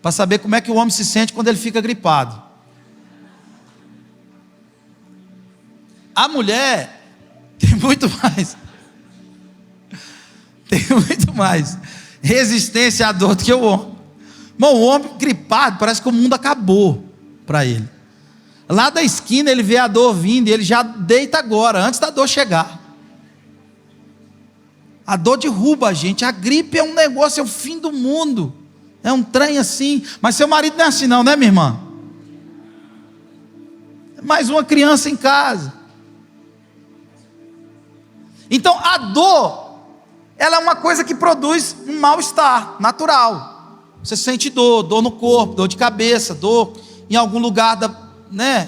Para saber como é que o homem se sente quando ele fica gripado. A mulher tem muito mais resistência à dor do que o homem. Irmão, o homem gripado, parece que o mundo acabou para ele. Lá da esquina ele vê a dor vindo e ele já deita agora, antes da dor chegar. A dor derruba a gente. A gripe é um negócio, é o fim do mundo. É um trem assim. Mas seu marido não é assim não, né, minha irmã? É mais uma criança em casa. Então a dor, ela é uma coisa que produz um mal-estar natural. Você sente dor no corpo, dor de cabeça, dor em algum lugar,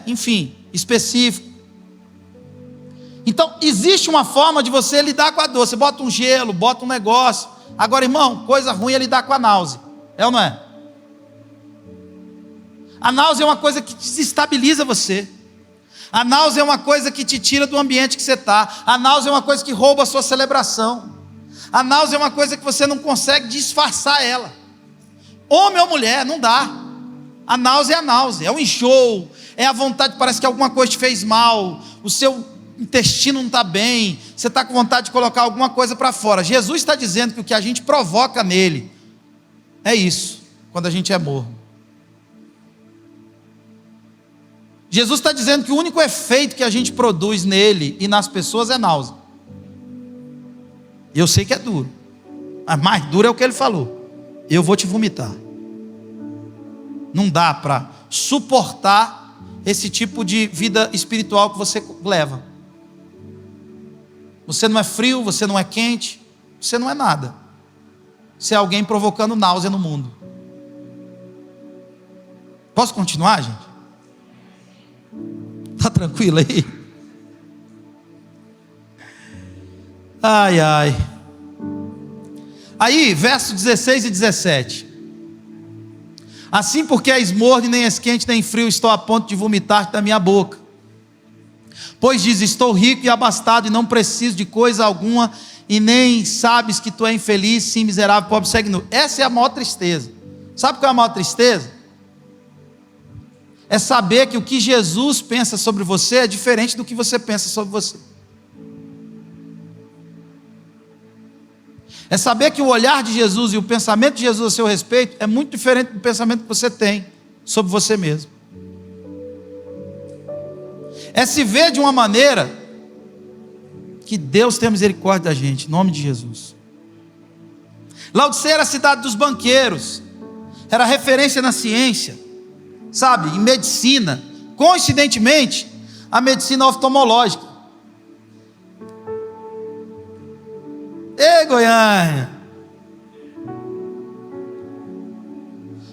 enfim, específico. Então existe uma forma de você lidar com a dor. Você bota um gelo, bota um negócio. Agora, irmão, coisa ruim é lidar com a náusea. É ou não é? A náusea é uma coisa que desestabiliza você. A náusea é uma coisa que te tira do ambiente que você está. A náusea é uma coisa que rouba a sua celebração. A náusea é uma coisa que você não consegue disfarçar ela. Homem ou mulher, não dá. A náusea é a náusea, é o enjoo, é a vontade, parece que alguma coisa te fez mal, o seu intestino não está bem, você está com vontade de colocar alguma coisa para fora. Jesus está dizendo que o que a gente provoca nele é isso, quando a gente é morno. Jesus está dizendo que o único efeito que a gente produz nele e nas pessoas é náusea. Eu sei que é duro, mas mais duro é o que ele falou: eu vou te vomitar. Não dá para suportar esse tipo de vida espiritual que você leva. Você não é frio, você não é quente, você não é nada. Você é alguém provocando náusea no mundo. Posso continuar, gente? Está tranquilo aí? Ai, ai. Aí, versos 16 e 17. Assim, porque és morno, nem és quente, nem frio, estou a ponto de vomitar-te da minha boca. Pois diz: estou rico e abastado, e não preciso de coisa alguma, e nem sabes que tu és infeliz, sim, miserável, pobre, segue nu. Essa é a maior tristeza. Sabe qual é a maior tristeza? É saber que o que Jesus pensa sobre você é diferente do que você pensa sobre você. É saber que o olhar de Jesus e o pensamento de Jesus a seu respeito é muito diferente do pensamento que você tem sobre você mesmo. É se ver de uma maneira que Deus tenha misericórdia da gente, em nome de Jesus. Laodiceia era a cidade dos banqueiros, era referência na ciência, sabe, em medicina, coincidentemente, a medicina oftalmológica. Ei, Goiânia!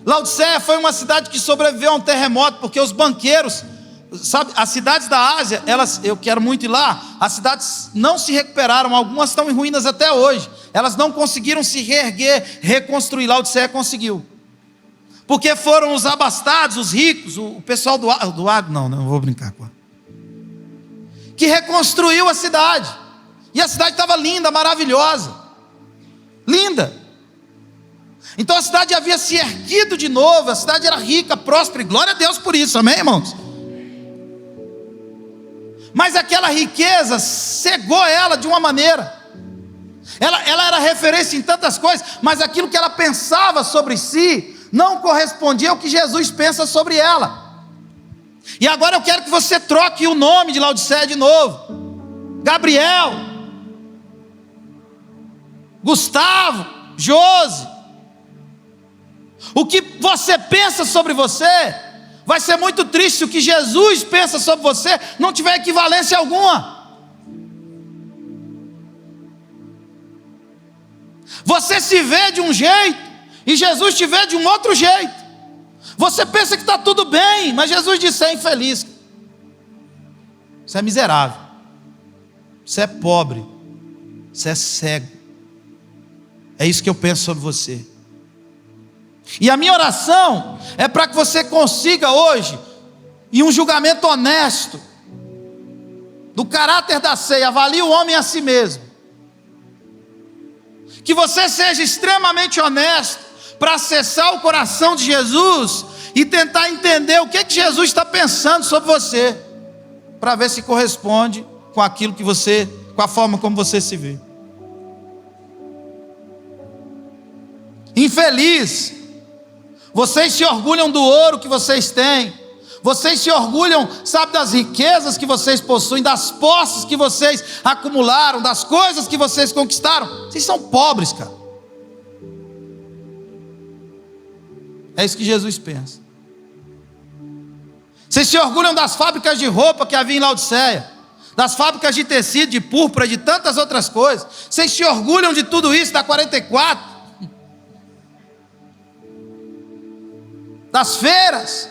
Laodiceia foi uma cidade que sobreviveu a um terremoto, porque os banqueiros, sabe, as cidades da Ásia, eu quero muito ir lá, as cidades não se recuperaram, algumas estão em ruínas até hoje, elas não conseguiram se reerguer, reconstruir. Laodiceia conseguiu, porque foram os abastados, os ricos, o pessoal do agro, não vou brincar com ela, que reconstruiu a cidade. E a cidade estava linda, maravilhosa, linda. Então a cidade havia se erguido de novo, a cidade era rica, próspera, e glória a Deus por isso, amém, irmãos? Mas aquela riqueza cegou ela de uma maneira. Ela era referência em tantas coisas, mas aquilo que ela pensava sobre si não correspondia ao que Jesus pensa sobre ela. E agora eu quero que você troque o nome de Laodiceia de novo. Gabriel, Gustavo, Josi. O que você pensa sobre você vai ser muito triste se o que Jesus pensa sobre você não tiver equivalência alguma. Você se vê de um jeito e Jesus te vê de um outro jeito. Você pensa que está tudo bem, mas Jesus diz: você é infeliz, você é miserável, você é pobre, você é cego. É isso que eu penso sobre você. E a minha oração é para que você consiga hoje, em um julgamento honesto do caráter da ceia, avalie o homem a si mesmo, que você seja extremamente honesto para acessar o coração de Jesus e tentar entender o que Jesus está pensando sobre você, para ver se corresponde com aquilo que você, com a forma como você se vê. Infeliz, vocês se orgulham do ouro que vocês têm, vocês se orgulham, sabe, das riquezas que vocês possuem, das posses que vocês acumularam, das coisas que vocês conquistaram. Vocês são pobres, cara. É isso que Jesus pensa. Vocês se orgulham das fábricas de roupa que havia em Laodiceia, das fábricas de tecido, de púrpura, de tantas outras coisas. Vocês se orgulham de tudo isso, da 44, das feiras,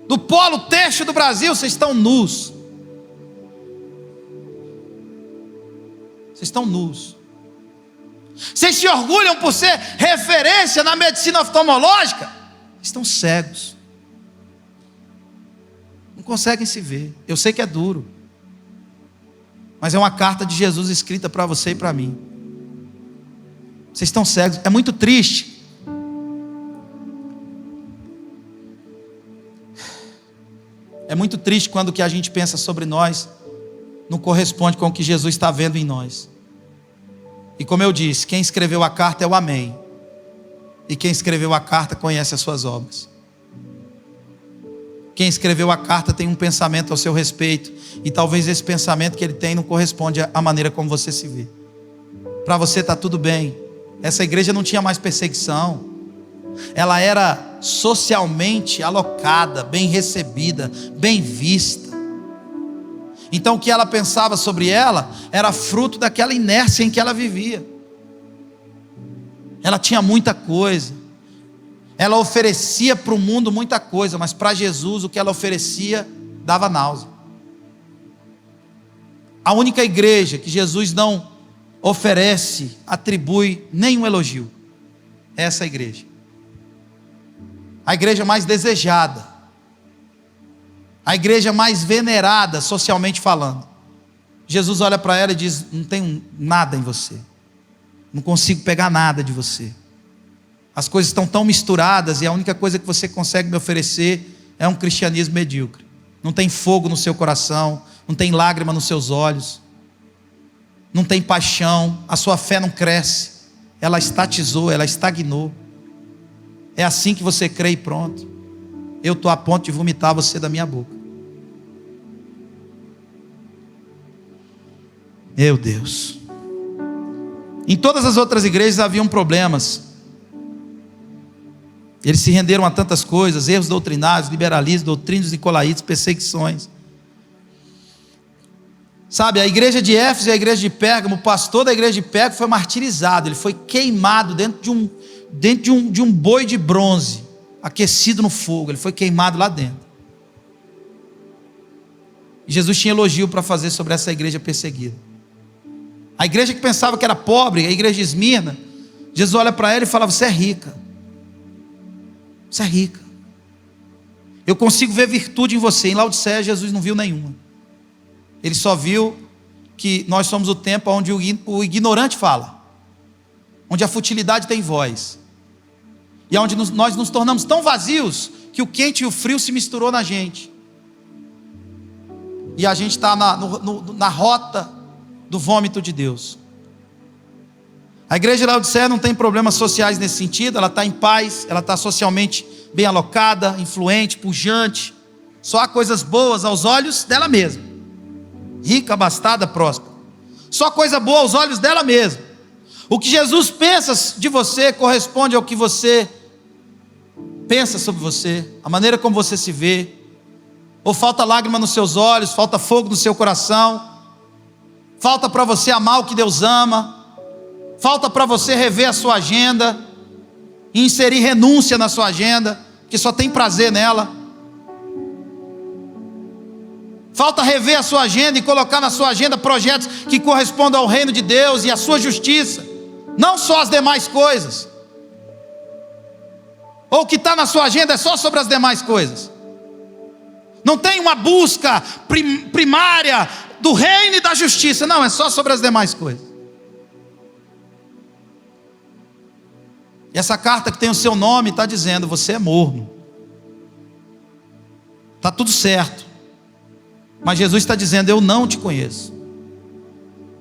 do polo têxtil do Brasil. Vocês estão nus. Vocês estão nus. Vocês se orgulham por ser referência na medicina oftalmológica. Estão cegos, não conseguem se ver. Eu sei que é duro, mas é uma carta de Jesus escrita para você e para mim. Vocês estão cegos. É muito triste. É muito triste quando o que a gente pensa sobre nós não corresponde com o que Jesus está vendo em nós. E como eu disse, quem escreveu a carta é o Amém. E quem escreveu a carta conhece as suas obras. Quem escreveu a carta tem um pensamento ao seu respeito. E talvez esse pensamento que ele tem não corresponde à maneira como você se vê. Para você está tudo bem. Essa igreja não tinha mais perseguição. Ela era socialmente alocada, bem recebida, bem vista. Então o que ela pensava sobre ela era fruto daquela inércia em que ela vivia. Ela tinha muita coisa. Ela oferecia para o mundo muita coisa, mas para Jesus o que ela oferecia dava náusea. A única igreja que Jesus não oferece, atribui nenhum elogio, é essa igreja. A igreja mais desejada, a igreja mais venerada socialmente falando. Jesus olha para ela e diz: não tenho nada em você, não consigo pegar nada de você. As coisas estão tão misturadas e a única coisa que você consegue me oferecer é um cristianismo medíocre. Não tem fogo no seu coração, não tem lágrima nos seus olhos, não tem paixão, a sua fé não cresce, ela estatizou, ela estagnou. É assim que você crê e pronto. Eu estou a ponto de vomitar você da minha boca. Meu Deus. Em todas as outras igrejas haviam problemas. Eles se renderam a tantas coisas, erros doutrinários, liberalismo, doutrinas nicolaítas, perseguições. Sabe, a igreja de Éfeso e a igreja de Pérgamo, o pastor da igreja de Pérgamo foi martirizado, ele foi queimado dentro de um boi de bronze, aquecido no fogo, ele foi queimado lá dentro. E Jesus tinha elogio para fazer sobre essa igreja perseguida. A igreja que pensava que era pobre, a igreja de Esmirna, Jesus olha para ela e fala: você é rica. Você é rica. Eu consigo ver virtude em você. Em Laodiceia Jesus não viu nenhuma. Ele só viu que nós somos o tempo onde o ignorante fala, onde a futilidade tem voz, e onde nós nos tornamos tão vazios que o quente e o frio se misturou na gente, e a gente está na rota do vômito de Deus. A igreja de Laodiceia não tem problemas sociais nesse sentido, ela está em paz, ela está socialmente bem alocada, influente, pujante, só há coisas boas aos olhos dela mesma, rica, abastada, próspera, só coisa boa aos olhos dela mesma. O que Jesus pensa de você corresponde ao que você pensa sobre você, a maneira como você se vê. Ou falta lágrima nos seus olhos, falta fogo no seu coração, falta para você amar o que Deus ama, falta para você rever a sua agenda e inserir renúncia na sua agenda, que só tem prazer nela. Falta rever a sua agenda e colocar na sua agenda projetos que correspondam ao reino de Deus e à sua justiça, não só as demais coisas. Ou o que está na sua agenda é só sobre as demais coisas. Não tem uma busca primária do reino e da justiça, não, é só sobre as demais coisas. E essa carta que tem o seu nome está dizendo: você é morno, está tudo certo, mas Jesus está dizendo: eu não te conheço,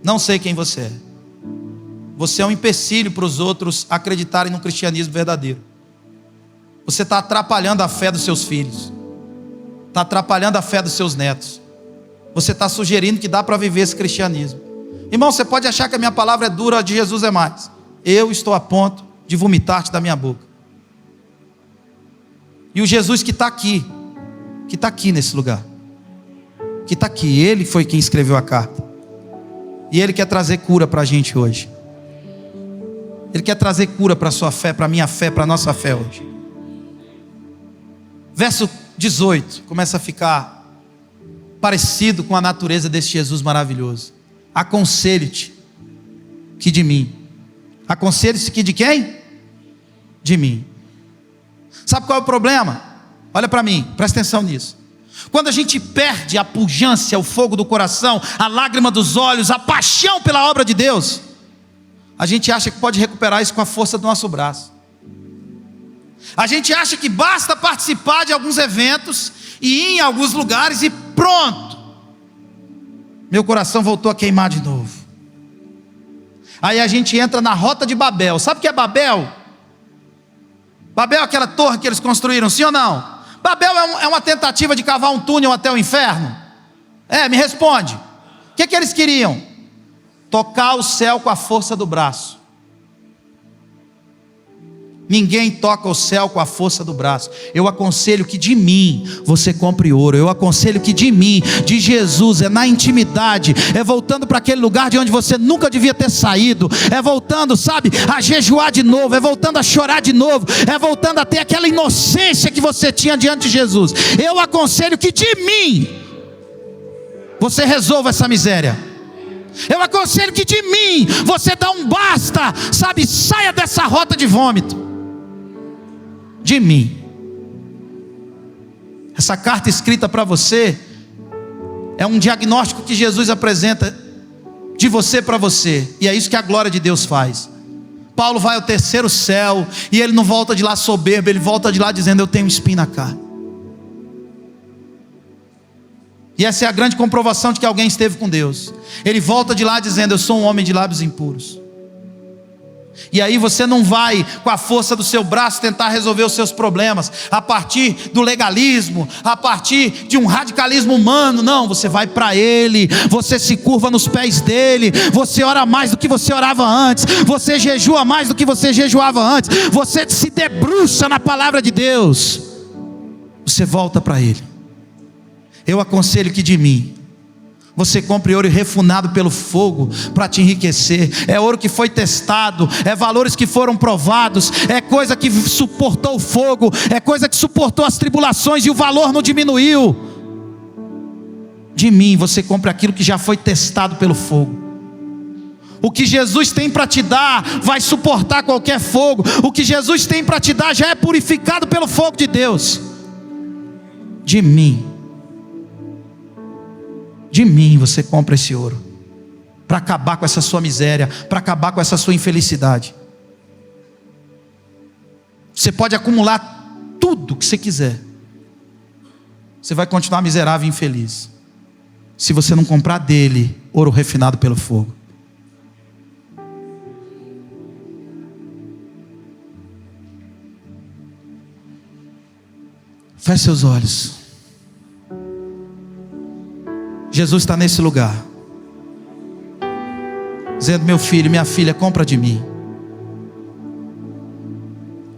não sei quem você é. Você é um empecilho para os outros acreditarem no cristianismo verdadeiro. Você está atrapalhando a fé dos seus filhos, está atrapalhando a fé dos seus netos. Você está sugerindo que dá para viver esse cristianismo. Irmão, você pode achar que a minha palavra é dura, a de Jesus é mais. Eu estou a ponto de vomitar-te da minha boca. E o Jesus que está aqui nesse lugar, que está aqui, Ele foi quem escreveu a carta, e Ele quer trazer cura para a gente hoje. Ele quer trazer cura para a sua fé, para a minha fé, para a nossa fé hoje. Verso 18 começa a ficar parecido com a natureza desse Jesus maravilhoso. Aconselho-te que de mim. Aconselho-te que de quem? De mim. Sabe qual é o problema? Olha para mim, presta atenção nisso. Quando a gente perde a pujança, o fogo do coração, a lágrima dos olhos, a paixão pela obra de Deus, a gente acha que pode recuperar isso com a força do nosso braço. A gente acha que basta participar de alguns eventos e ir em alguns lugares e pronto, meu coração voltou a queimar de novo. Aí a gente entra na rota de Babel. Sabe o que é Babel? Babel é aquela torre que eles construíram, sim ou não? Babel é uma tentativa de cavar um túnel até o inferno? Me responde. O que eles queriam? Tocar o céu com a força do braço. Ninguém toca o céu com a força do braço. Eu aconselho que de mim você compre ouro. Eu aconselho que de mim, de Jesus, é na intimidade, é voltando para aquele lugar de onde você nunca devia ter saído, é voltando, sabe, a jejuar de novo, é voltando a chorar de novo, é voltando a ter aquela inocência que você tinha diante de Jesus. Eu aconselho que de mim você resolva essa miséria. Eu aconselho que de mim você dá um basta, sabe, saia dessa rota de vômito. De mim. Essa carta escrita para você é um diagnóstico que Jesus apresenta de você para você, e é isso que a glória de Deus faz. Paulo vai ao terceiro céu e ele não volta de lá soberbo, ele volta de lá dizendo: eu tenho espinho na carne. E essa é a grande comprovação de que alguém esteve com Deus. Ele volta de lá dizendo: eu sou um homem de lábios impuros. E aí você não vai com a força do seu braço tentar resolver os seus problemas a partir do legalismo, a partir de um radicalismo humano. Não, você vai para Ele, você se curva nos pés dEle, você ora mais do que você orava antes, você jejua mais do que você jejuava antes, você se debruça na palavra de Deus, você volta para Ele. Eu aconselho que de mim você compre ouro refinado pelo fogo para te enriquecer. É ouro que foi testado, é valores que foram provados, é coisa que suportou o fogo, é coisa que suportou as tribulações e o valor não diminuiu. De mim você compre aquilo que já foi testado pelo fogo. O que Jesus tem para te dar vai suportar qualquer fogo. O que Jesus tem para te dar já é purificado pelo fogo de Deus. De mim você compra esse ouro, para acabar com essa sua miséria, para acabar com essa sua infelicidade. Você pode acumular tudo que você quiser, você vai continuar miserável e infeliz, se você não comprar dele ouro refinado pelo fogo. Feche seus olhos. Jesus está nesse lugar, dizendo: meu filho, minha filha, compra de mim.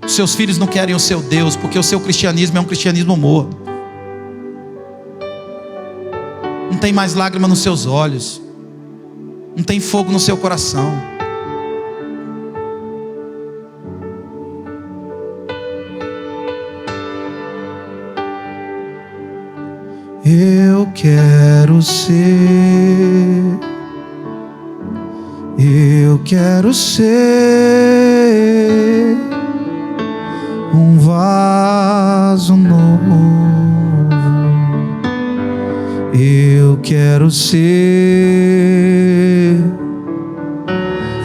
Os seus filhos não querem o seu Deus, porque o seu cristianismo é um cristianismo morto. Não tem mais lágrima nos seus olhos, não tem fogo no seu coração. Eu quero ser um vaso novo. Eu quero ser,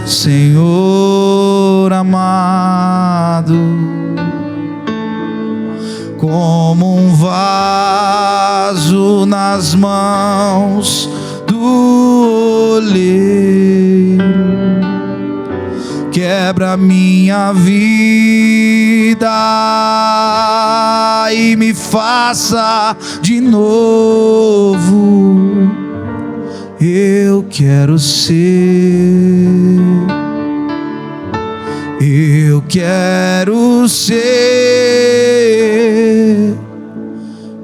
Senhor amado, como um vaso nas mãos do oleiro. Quebra minha vida e me faça de novo. Eu quero ser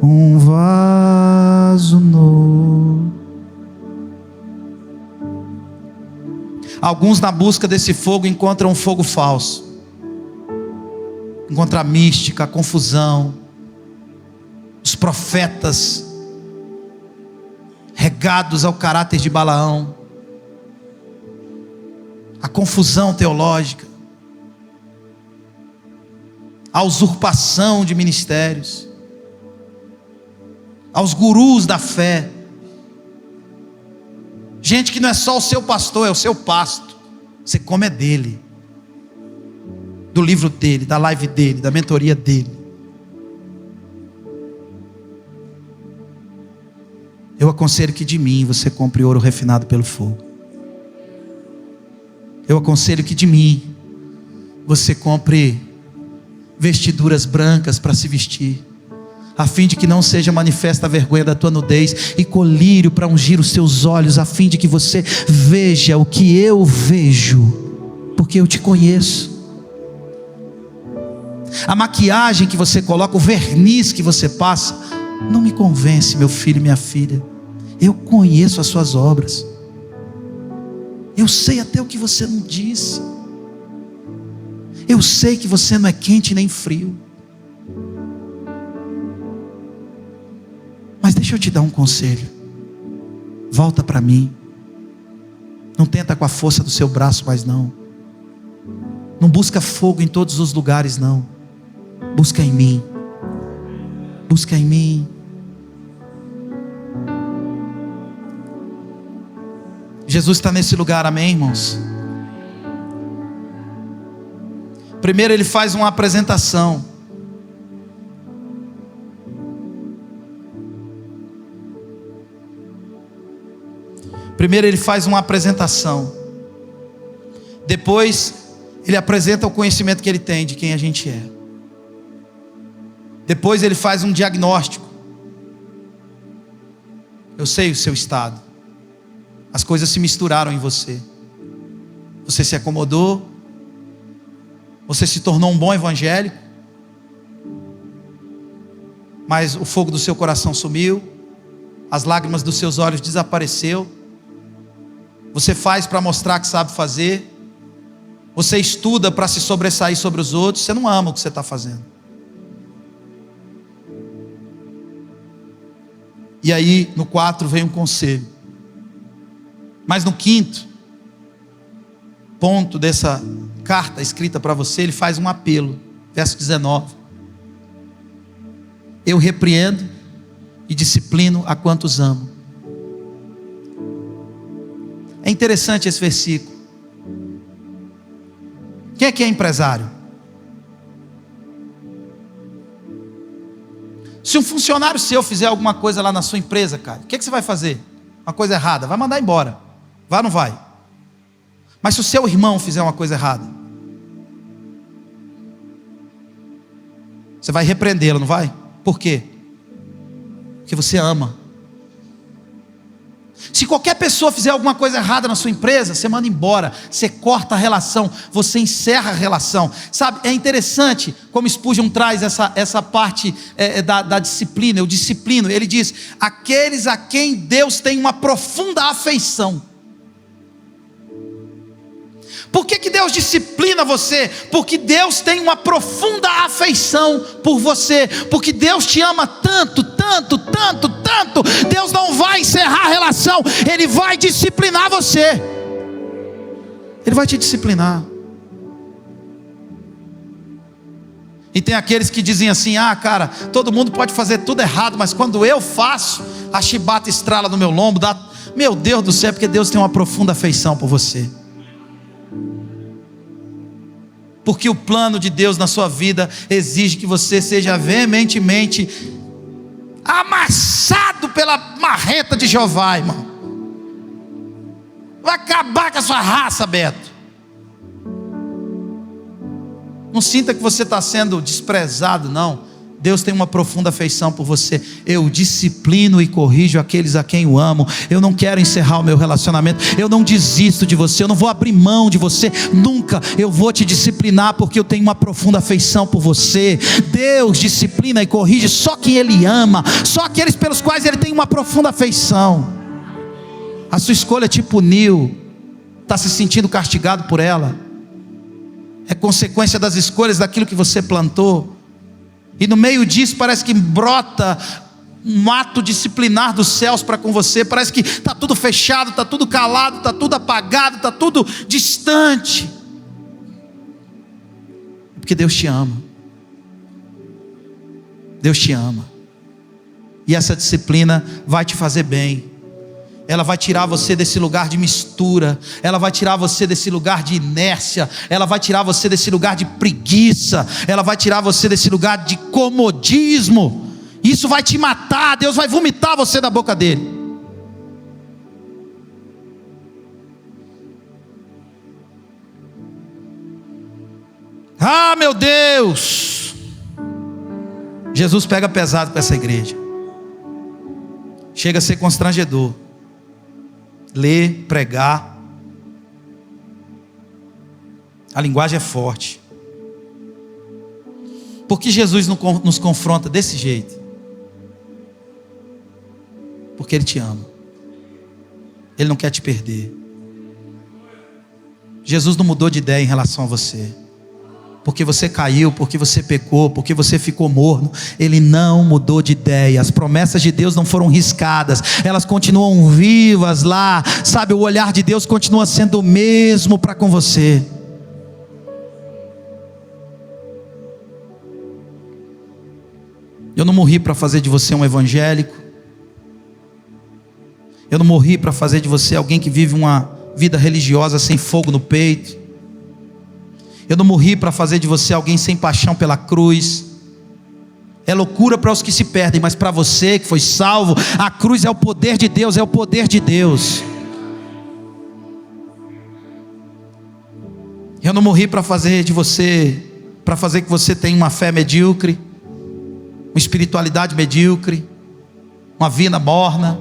um vaso novo. Alguns, na busca desse fogo, encontram um fogo falso, encontram a mística, a confusão, os profetas regados ao caráter de Balaão, a confusão teológica, a usurpação de ministérios, aos gurus da fé, gente que não é só o seu pastor, é o seu pasto. Você come é dele, do livro dele, da live dele, da mentoria dele. Eu aconselho que de mim você compre ouro refinado pelo fogo. Eu aconselho que de mim você compre vestiduras brancas para se vestir, a fim de que não seja manifesta a vergonha da tua nudez, e colírio para ungir os seus olhos, a fim de que você veja o que eu vejo, porque eu te conheço. A maquiagem que você coloca, o verniz que você passa, não me convence, meu filho e minha filha. Eu conheço as suas obras, eu sei até o que você não disse, eu sei que você não é quente nem frio. Mas deixa eu te dar um conselho. Volta para mim. Não tenta com a força do seu braço mais não. Não busca fogo em todos os lugares não. Busca em mim. Busca em mim. Jesus está nesse lugar, amém, irmãos? Primeiro ele faz uma apresentação. Primeiro ele faz uma apresentação. Depois ele apresenta o conhecimento que ele tem de quem a gente é. Depois ele faz um diagnóstico. Eu sei o seu estado. As coisas se misturaram em você. Você se acomodou. Você se tornou um bom evangélico. Mas o fogo do seu coração sumiu. As lágrimas dos seus olhos desapareceu. Você faz para mostrar que sabe fazer. Você estuda para se sobressair sobre os outros. Você não ama o que você está fazendo. E aí no 4 vem um conselho. Mas no 5º ponto dessa carta escrita para você, ele faz um apelo. Verso 19. Eu repreendo e disciplino a quantos amo. É interessante esse versículo. Quem é empresário? Se um funcionário seu fizer alguma coisa lá na sua empresa, cara, o que você vai fazer? Uma coisa errada, vai mandar embora. Vai ou não vai? Mas se o seu irmão fizer uma coisa errada, você vai repreendê-lo, não vai? Por quê? Porque você ama. Se qualquer pessoa fizer alguma coisa errada na sua empresa, você manda embora, você corta a relação, você encerra a relação. Sabe, é interessante como Spurgeon traz essa parte da disciplina. Eu disciplino, ele diz, aqueles a quem Deus tem uma profunda afeição. Por que Deus disciplina você? Porque Deus tem uma profunda afeição por você. Porque Deus te ama tanto, tanto, tanto, tanto. Deus não vai encerrar a relação. Ele vai disciplinar você. Ele vai te disciplinar. E tem aqueles que dizem assim, cara, todo mundo pode fazer tudo errado, mas quando eu faço, a chibata estrala no meu lombo. Meu Deus do céu, porque Deus tem uma profunda afeição por você. Porque o plano de Deus na sua vida exige que você seja veementemente amassado pela marreta de Jeová, irmão. Vai acabar com a sua raça, Beto. Não sinta que você está sendo desprezado, não. Deus tem uma profunda afeição por você. Eu disciplino e corrijo aqueles a quem eu amo. Eu não quero encerrar o meu relacionamento. Eu não desisto de você. Eu não vou abrir mão de você. Nunca. Eu vou te disciplinar porque eu tenho uma profunda afeição por você. Deus disciplina e corrige só quem Ele ama. Só aqueles pelos quais Ele tem uma profunda afeição. A sua escolha te puniu. Está se sentindo castigado por ela. É consequência das escolhas daquilo que você plantou. E no meio disso parece que brota um ato disciplinar dos céus para com você. Parece que está tudo fechado, está tudo calado, está tudo apagado, está tudo distante. Porque Deus te ama. Deus te ama. E essa disciplina vai te fazer bem. Ela vai tirar você desse lugar de mistura. Ela vai tirar você desse lugar de inércia. Ela vai tirar você desse lugar de preguiça. Ela vai tirar você desse lugar de comodismo. Isso vai te matar. Deus vai vomitar você da boca dele. Ah, meu Deus! Jesus pega pesado com essa igreja. Chega a ser constrangedor. Ler, pregar. A linguagem é forte. Por que Jesus nos confronta desse jeito? Porque Ele te ama. Ele não quer te perder. Jesus não mudou de ideia em relação a você. Porque você caiu, porque você pecou, porque você ficou morno. Ele não mudou de ideia. As promessas de Deus não foram riscadas. Elas continuam vivas lá. Sabe, o olhar de Deus continua sendo o mesmo para com você. Eu não morri para fazer de você um evangélico. Eu não morri para fazer de você alguém que vive uma vida religiosa sem fogo no peito. Eu não morri para fazer de você alguém sem paixão pela cruz. É loucura para os que se perdem, mas para você que foi salvo, a cruz é o poder de Deus, é o poder de Deus. Eu não morri para fazer de você, para fazer que você tenha uma fé medíocre, uma espiritualidade medíocre, uma vida morna.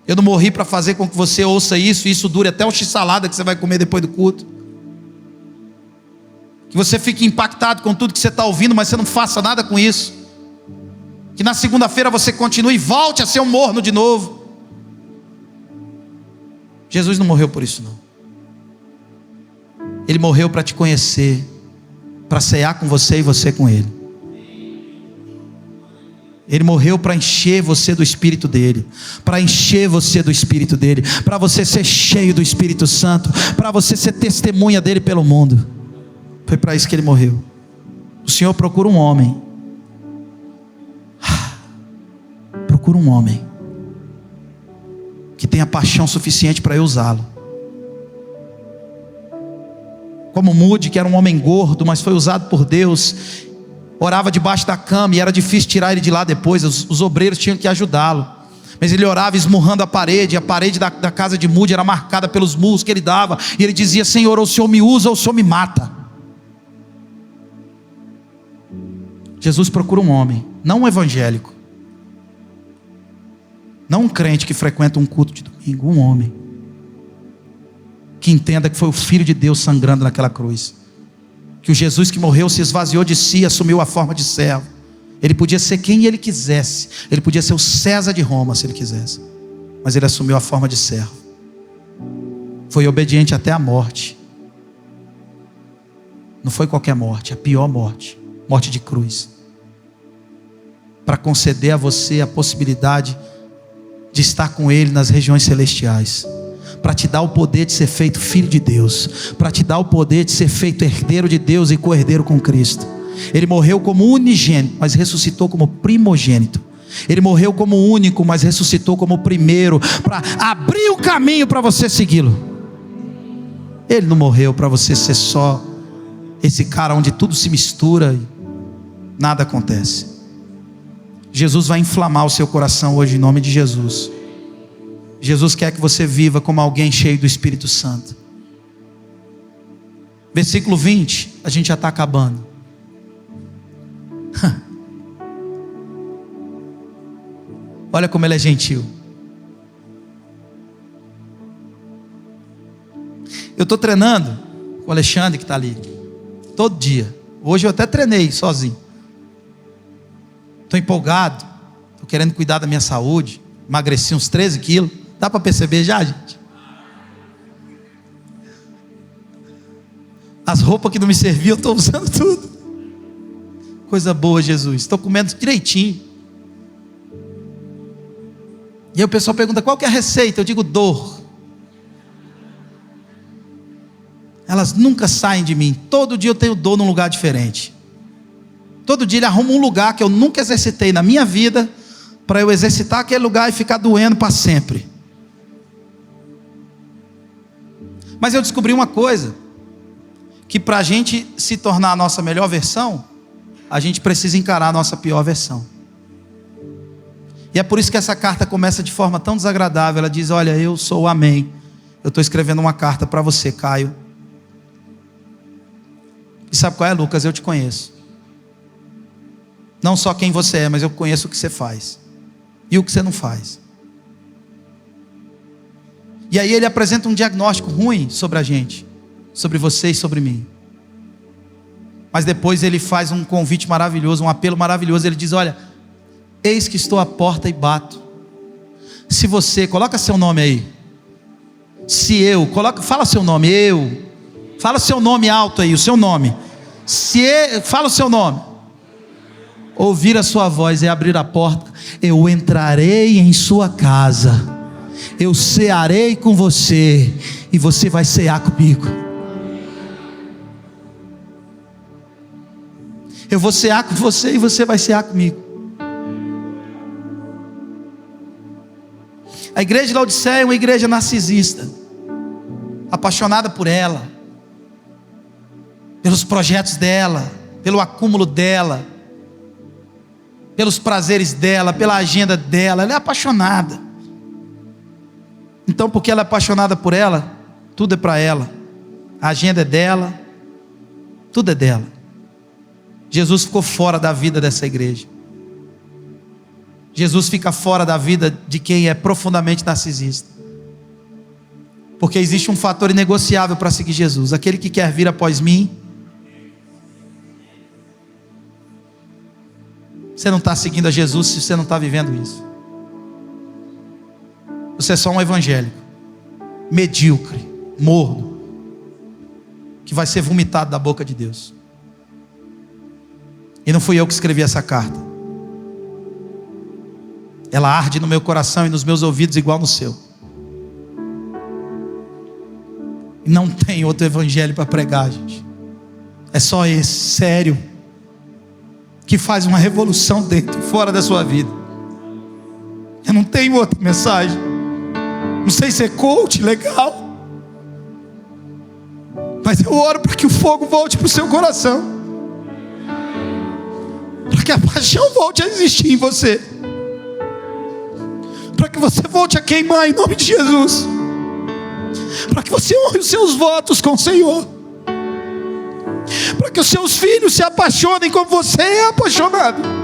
Eu não morri para fazer com que você ouça isso e isso dure até o x-salada que você vai comer depois do culto. Que você fique impactado com tudo que você está ouvindo, mas você não faça nada com isso. Que na segunda-feira você continue e volte a ser um morno de novo. Jesus não morreu por isso não. Ele morreu para te conhecer, para cear com você e você com Ele. Ele morreu para encher você do Espírito dele, para encher você do Espírito dele, para você ser cheio do Espírito Santo, para você ser testemunha dele pelo mundo. Foi para isso que ele morreu. O Senhor procura um homem. Procura um homem que tenha paixão suficiente para eu usá-lo. Como Moody, que era um homem gordo, mas foi usado por Deus. Orava debaixo da cama e era difícil tirar ele de lá depois. Os obreiros tinham que ajudá-lo. Mas ele orava esmurrando a parede. A parede da casa de Moody era marcada pelos murros que ele dava. E ele dizia: Senhor, ou o Senhor me usa ou o Senhor me mata. Jesus procura um homem, não um evangélico, não um crente que frequenta um culto de domingo. Um homem que entenda que foi o Filho de Deus sangrando naquela cruz. Que o Jesus que morreu se esvaziou de si, assumiu a forma de servo. Ele podia ser quem ele quisesse. Ele podia ser o César de Roma se ele quisesse. Mas ele assumiu a forma de servo. Foi obediente até a morte. Não foi qualquer morte, a pior morte. Morte de cruz. Para conceder a você a possibilidade de estar com ele nas regiões celestiais. Para te dar o poder de ser feito filho de Deus, para te dar o poder de ser feito herdeiro de Deus e co-herdeiro com Cristo. Ele morreu como unigênito, mas ressuscitou como primogênito. Ele morreu como único, mas ressuscitou como primeiro, para abrir o caminho para você segui-lo. Ele não morreu para você ser só esse cara onde tudo se mistura e nada acontece. Jesus vai inflamar o seu coração hoje em nome de Jesus. Jesus quer que você viva como alguém cheio do Espírito Santo. Versículo 20, a gente já está acabando. Olha como ele é gentil. Eu estou treinando com o Alexandre que está ali, todo dia. Hoje eu até treinei sozinho. Estou empolgado, estou querendo cuidar da minha saúde. Emagreci uns 13 quilos. Dá para perceber já, gente? As roupas que não me serviam, eu estou usando tudo. Coisa boa, Jesus. Estou comendo direitinho. E aí o pessoal pergunta: qual que é a receita? Eu digo: dor. Elas nunca saem de mim. Todo dia eu tenho dor num lugar diferente. Todo dia ele arruma um lugar que eu nunca exercitei na minha vida, para eu exercitar aquele lugar e ficar doendo para sempre. Mas eu descobri uma coisa, que para a gente se tornar a nossa melhor versão, a gente precisa encarar a nossa pior versão. E é por isso que essa carta começa de forma tão desagradável. Ela diz: olha, eu sou o Amém. Eu estou escrevendo uma carta para você, Caio. E sabe qual é, Lucas? Eu te conheço. Não só quem você é, mas eu conheço o que você faz e o que você não faz. E aí ele apresenta um diagnóstico ruim sobre a gente, sobre você e sobre mim. Mas depois ele faz um convite maravilhoso, um apelo maravilhoso. Ele diz: olha, eis que estou à porta e bato. Se você, coloca seu nome aí. Se eu, fala seu nome, fala seu nome alto aí, o seu nome. Fala o seu nome. Ouvir a sua voz e abrir a porta, eu entrarei em sua casa, eu cearei com você, e você vai cear comigo. Eu vou cear com você e você vai cear comigo. A igreja de Laodiceia é uma igreja narcisista, apaixonada por ela, pelos projetos dela, pelo acúmulo dela, pelos prazeres dela, pela agenda dela. Ela é apaixonada. Então, porque ela é apaixonada por ela, tudo é para ela. A agenda é dela, tudo é dela. Jesus ficou fora da vida dessa igreja. Jesus fica fora da vida de quem é profundamente narcisista. Porque existe um fator inegociável para seguir Jesus: aquele que quer vir após mim. Você não está seguindo a Jesus se você não está vivendo isso. Você é só um evangélico medíocre, morno, que vai ser vomitado da boca de Deus. E não fui eu que escrevi essa carta. Ela arde no meu coração e nos meus ouvidos igual no seu. E não tem outro evangelho para pregar, gente. É só esse, sério, que faz uma revolução dentro e fora da sua vida. Eu não tenho outra mensagem. Não sei se é coach, legal, mas eu oro para que o fogo volte para o seu coração, para que a paixão volte a existir em você, para que você volte a queimar em nome de Jesus, para que você honre os seus votos com o Senhor, para que os seus filhos se apaixonem como você é apaixonado.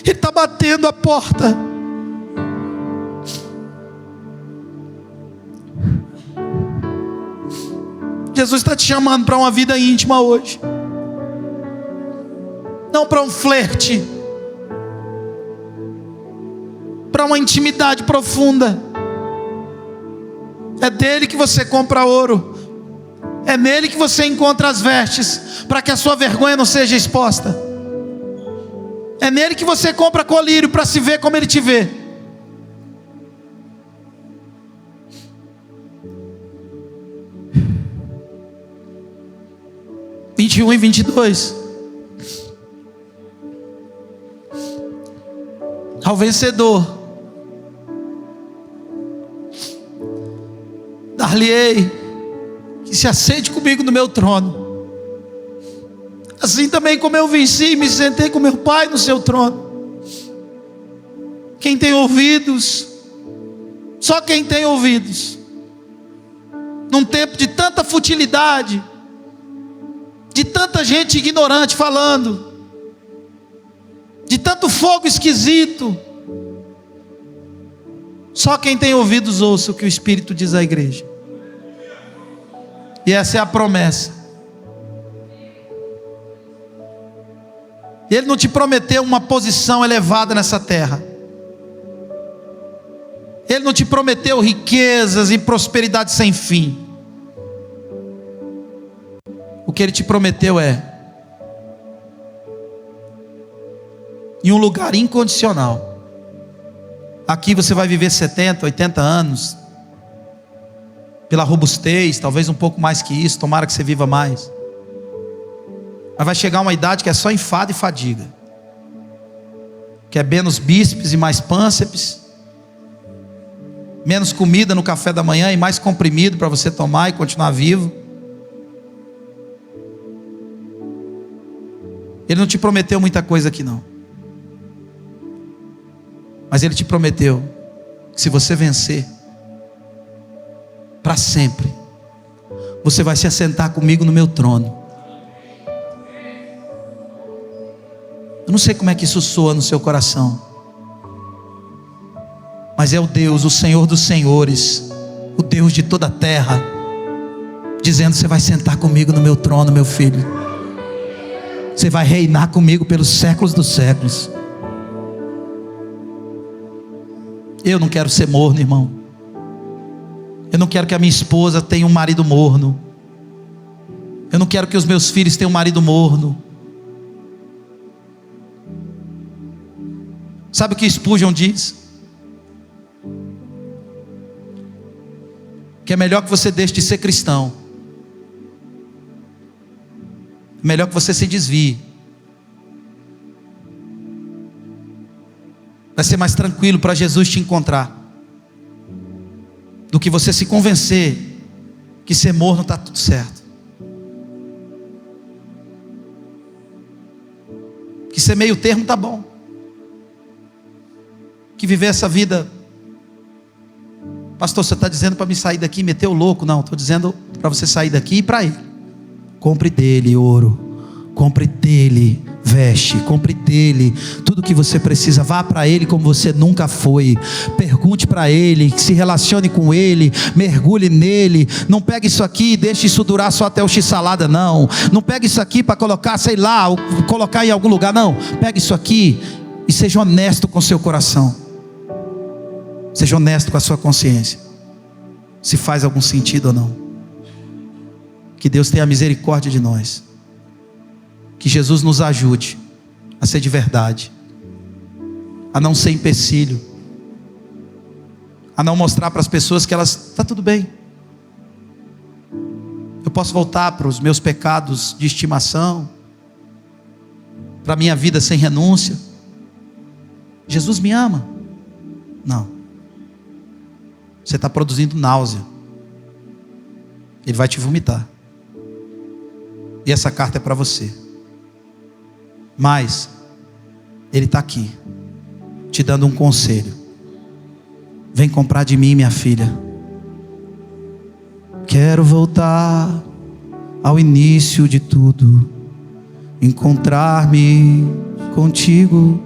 Ele está batendo a porta. Jesus está te chamando para uma vida íntima hoje, não para um flerte, para uma intimidade profunda. É dele que você compra ouro, é nele que você encontra as vestes, para que a sua vergonha não seja exposta. É nele que você compra colírio para se ver como ele te vê. (Versos 21 e 22). Ao vencedor dar-lhe-ei que se assente comigo no meu trono, assim também como eu venci e me sentei com meu Pai no seu trono. Quem tem ouvidos, só quem tem ouvidos, num tempo de tanta futilidade, de tanta gente ignorante falando, de tanto fogo esquisito, só quem tem ouvidos ouça o que o Espírito diz à igreja. E essa é a promessa. Ele não te prometeu uma posição elevada nessa terra. Ele não te prometeu riquezas e prosperidade sem fim. O que ele te prometeu é em um lugar incondicional. Aqui você vai viver 70, 80 anos, pela robustez, talvez um pouco mais que isso, tomara que você viva mais. Mas vai chegar uma idade que é só enfado e fadiga, que é menos bíceps e mais pânceps, menos comida no café da manhã e mais comprimido para você tomar e continuar vivo. Ele não te prometeu muita coisa aqui não, mas Ele te prometeu que se você vencer, para sempre, você vai se assentar comigo no meu trono. Eu não sei como é que isso soa no seu coração, mas é o Deus, o Senhor dos senhores, o Deus de toda a terra, dizendo: você vai sentar comigo no meu trono, meu filho. Você vai reinar comigo pelos séculos dos séculos. Eu não quero ser morno, irmão. Eu não quero que a minha esposa tenha um marido morno. Eu não quero que os meus filhos tenham um marido morno. Sabe o que Spurgeon diz? Que é melhor que você deixe de ser cristão. É melhor que você se desvie. Vai ser mais tranquilo para Jesus te encontrar, do que você se convencer que ser morno está tudo certo, que ser meio termo está bom, que viver essa vida. Pastor, você está dizendo para me sair daqui e meter o louco? Não, estou dizendo para você sair daqui e ir para Ele. Compre dele ouro, compre dele veste, compre dele tudo que você precisa. Vá para Ele como você nunca foi, pergunte para Ele, se relacione com Ele, mergulhe nele. Não pegue isso aqui e deixe isso durar só até o x-salada, não. Não pegue isso aqui para colocar, sei lá, colocar em algum lugar, não. Pegue isso aqui e seja honesto com seu coração, seja honesto com a sua consciência, se faz algum sentido ou não. Que Deus tenha misericórdia de nós, que Jesus nos ajude a ser de verdade, a não ser empecilho, a não mostrar para as pessoas que elas, está tudo bem, eu posso voltar para os meus pecados de estimação, para a minha vida sem renúncia. Jesus me ama. Não, você está produzindo náusea, Ele vai te vomitar. E essa carta é para você. Mas Ele está aqui, te dando um conselho. Vem comprar de mim, minha filha. Quero voltar ao início de tudo, encontrar-me contigo.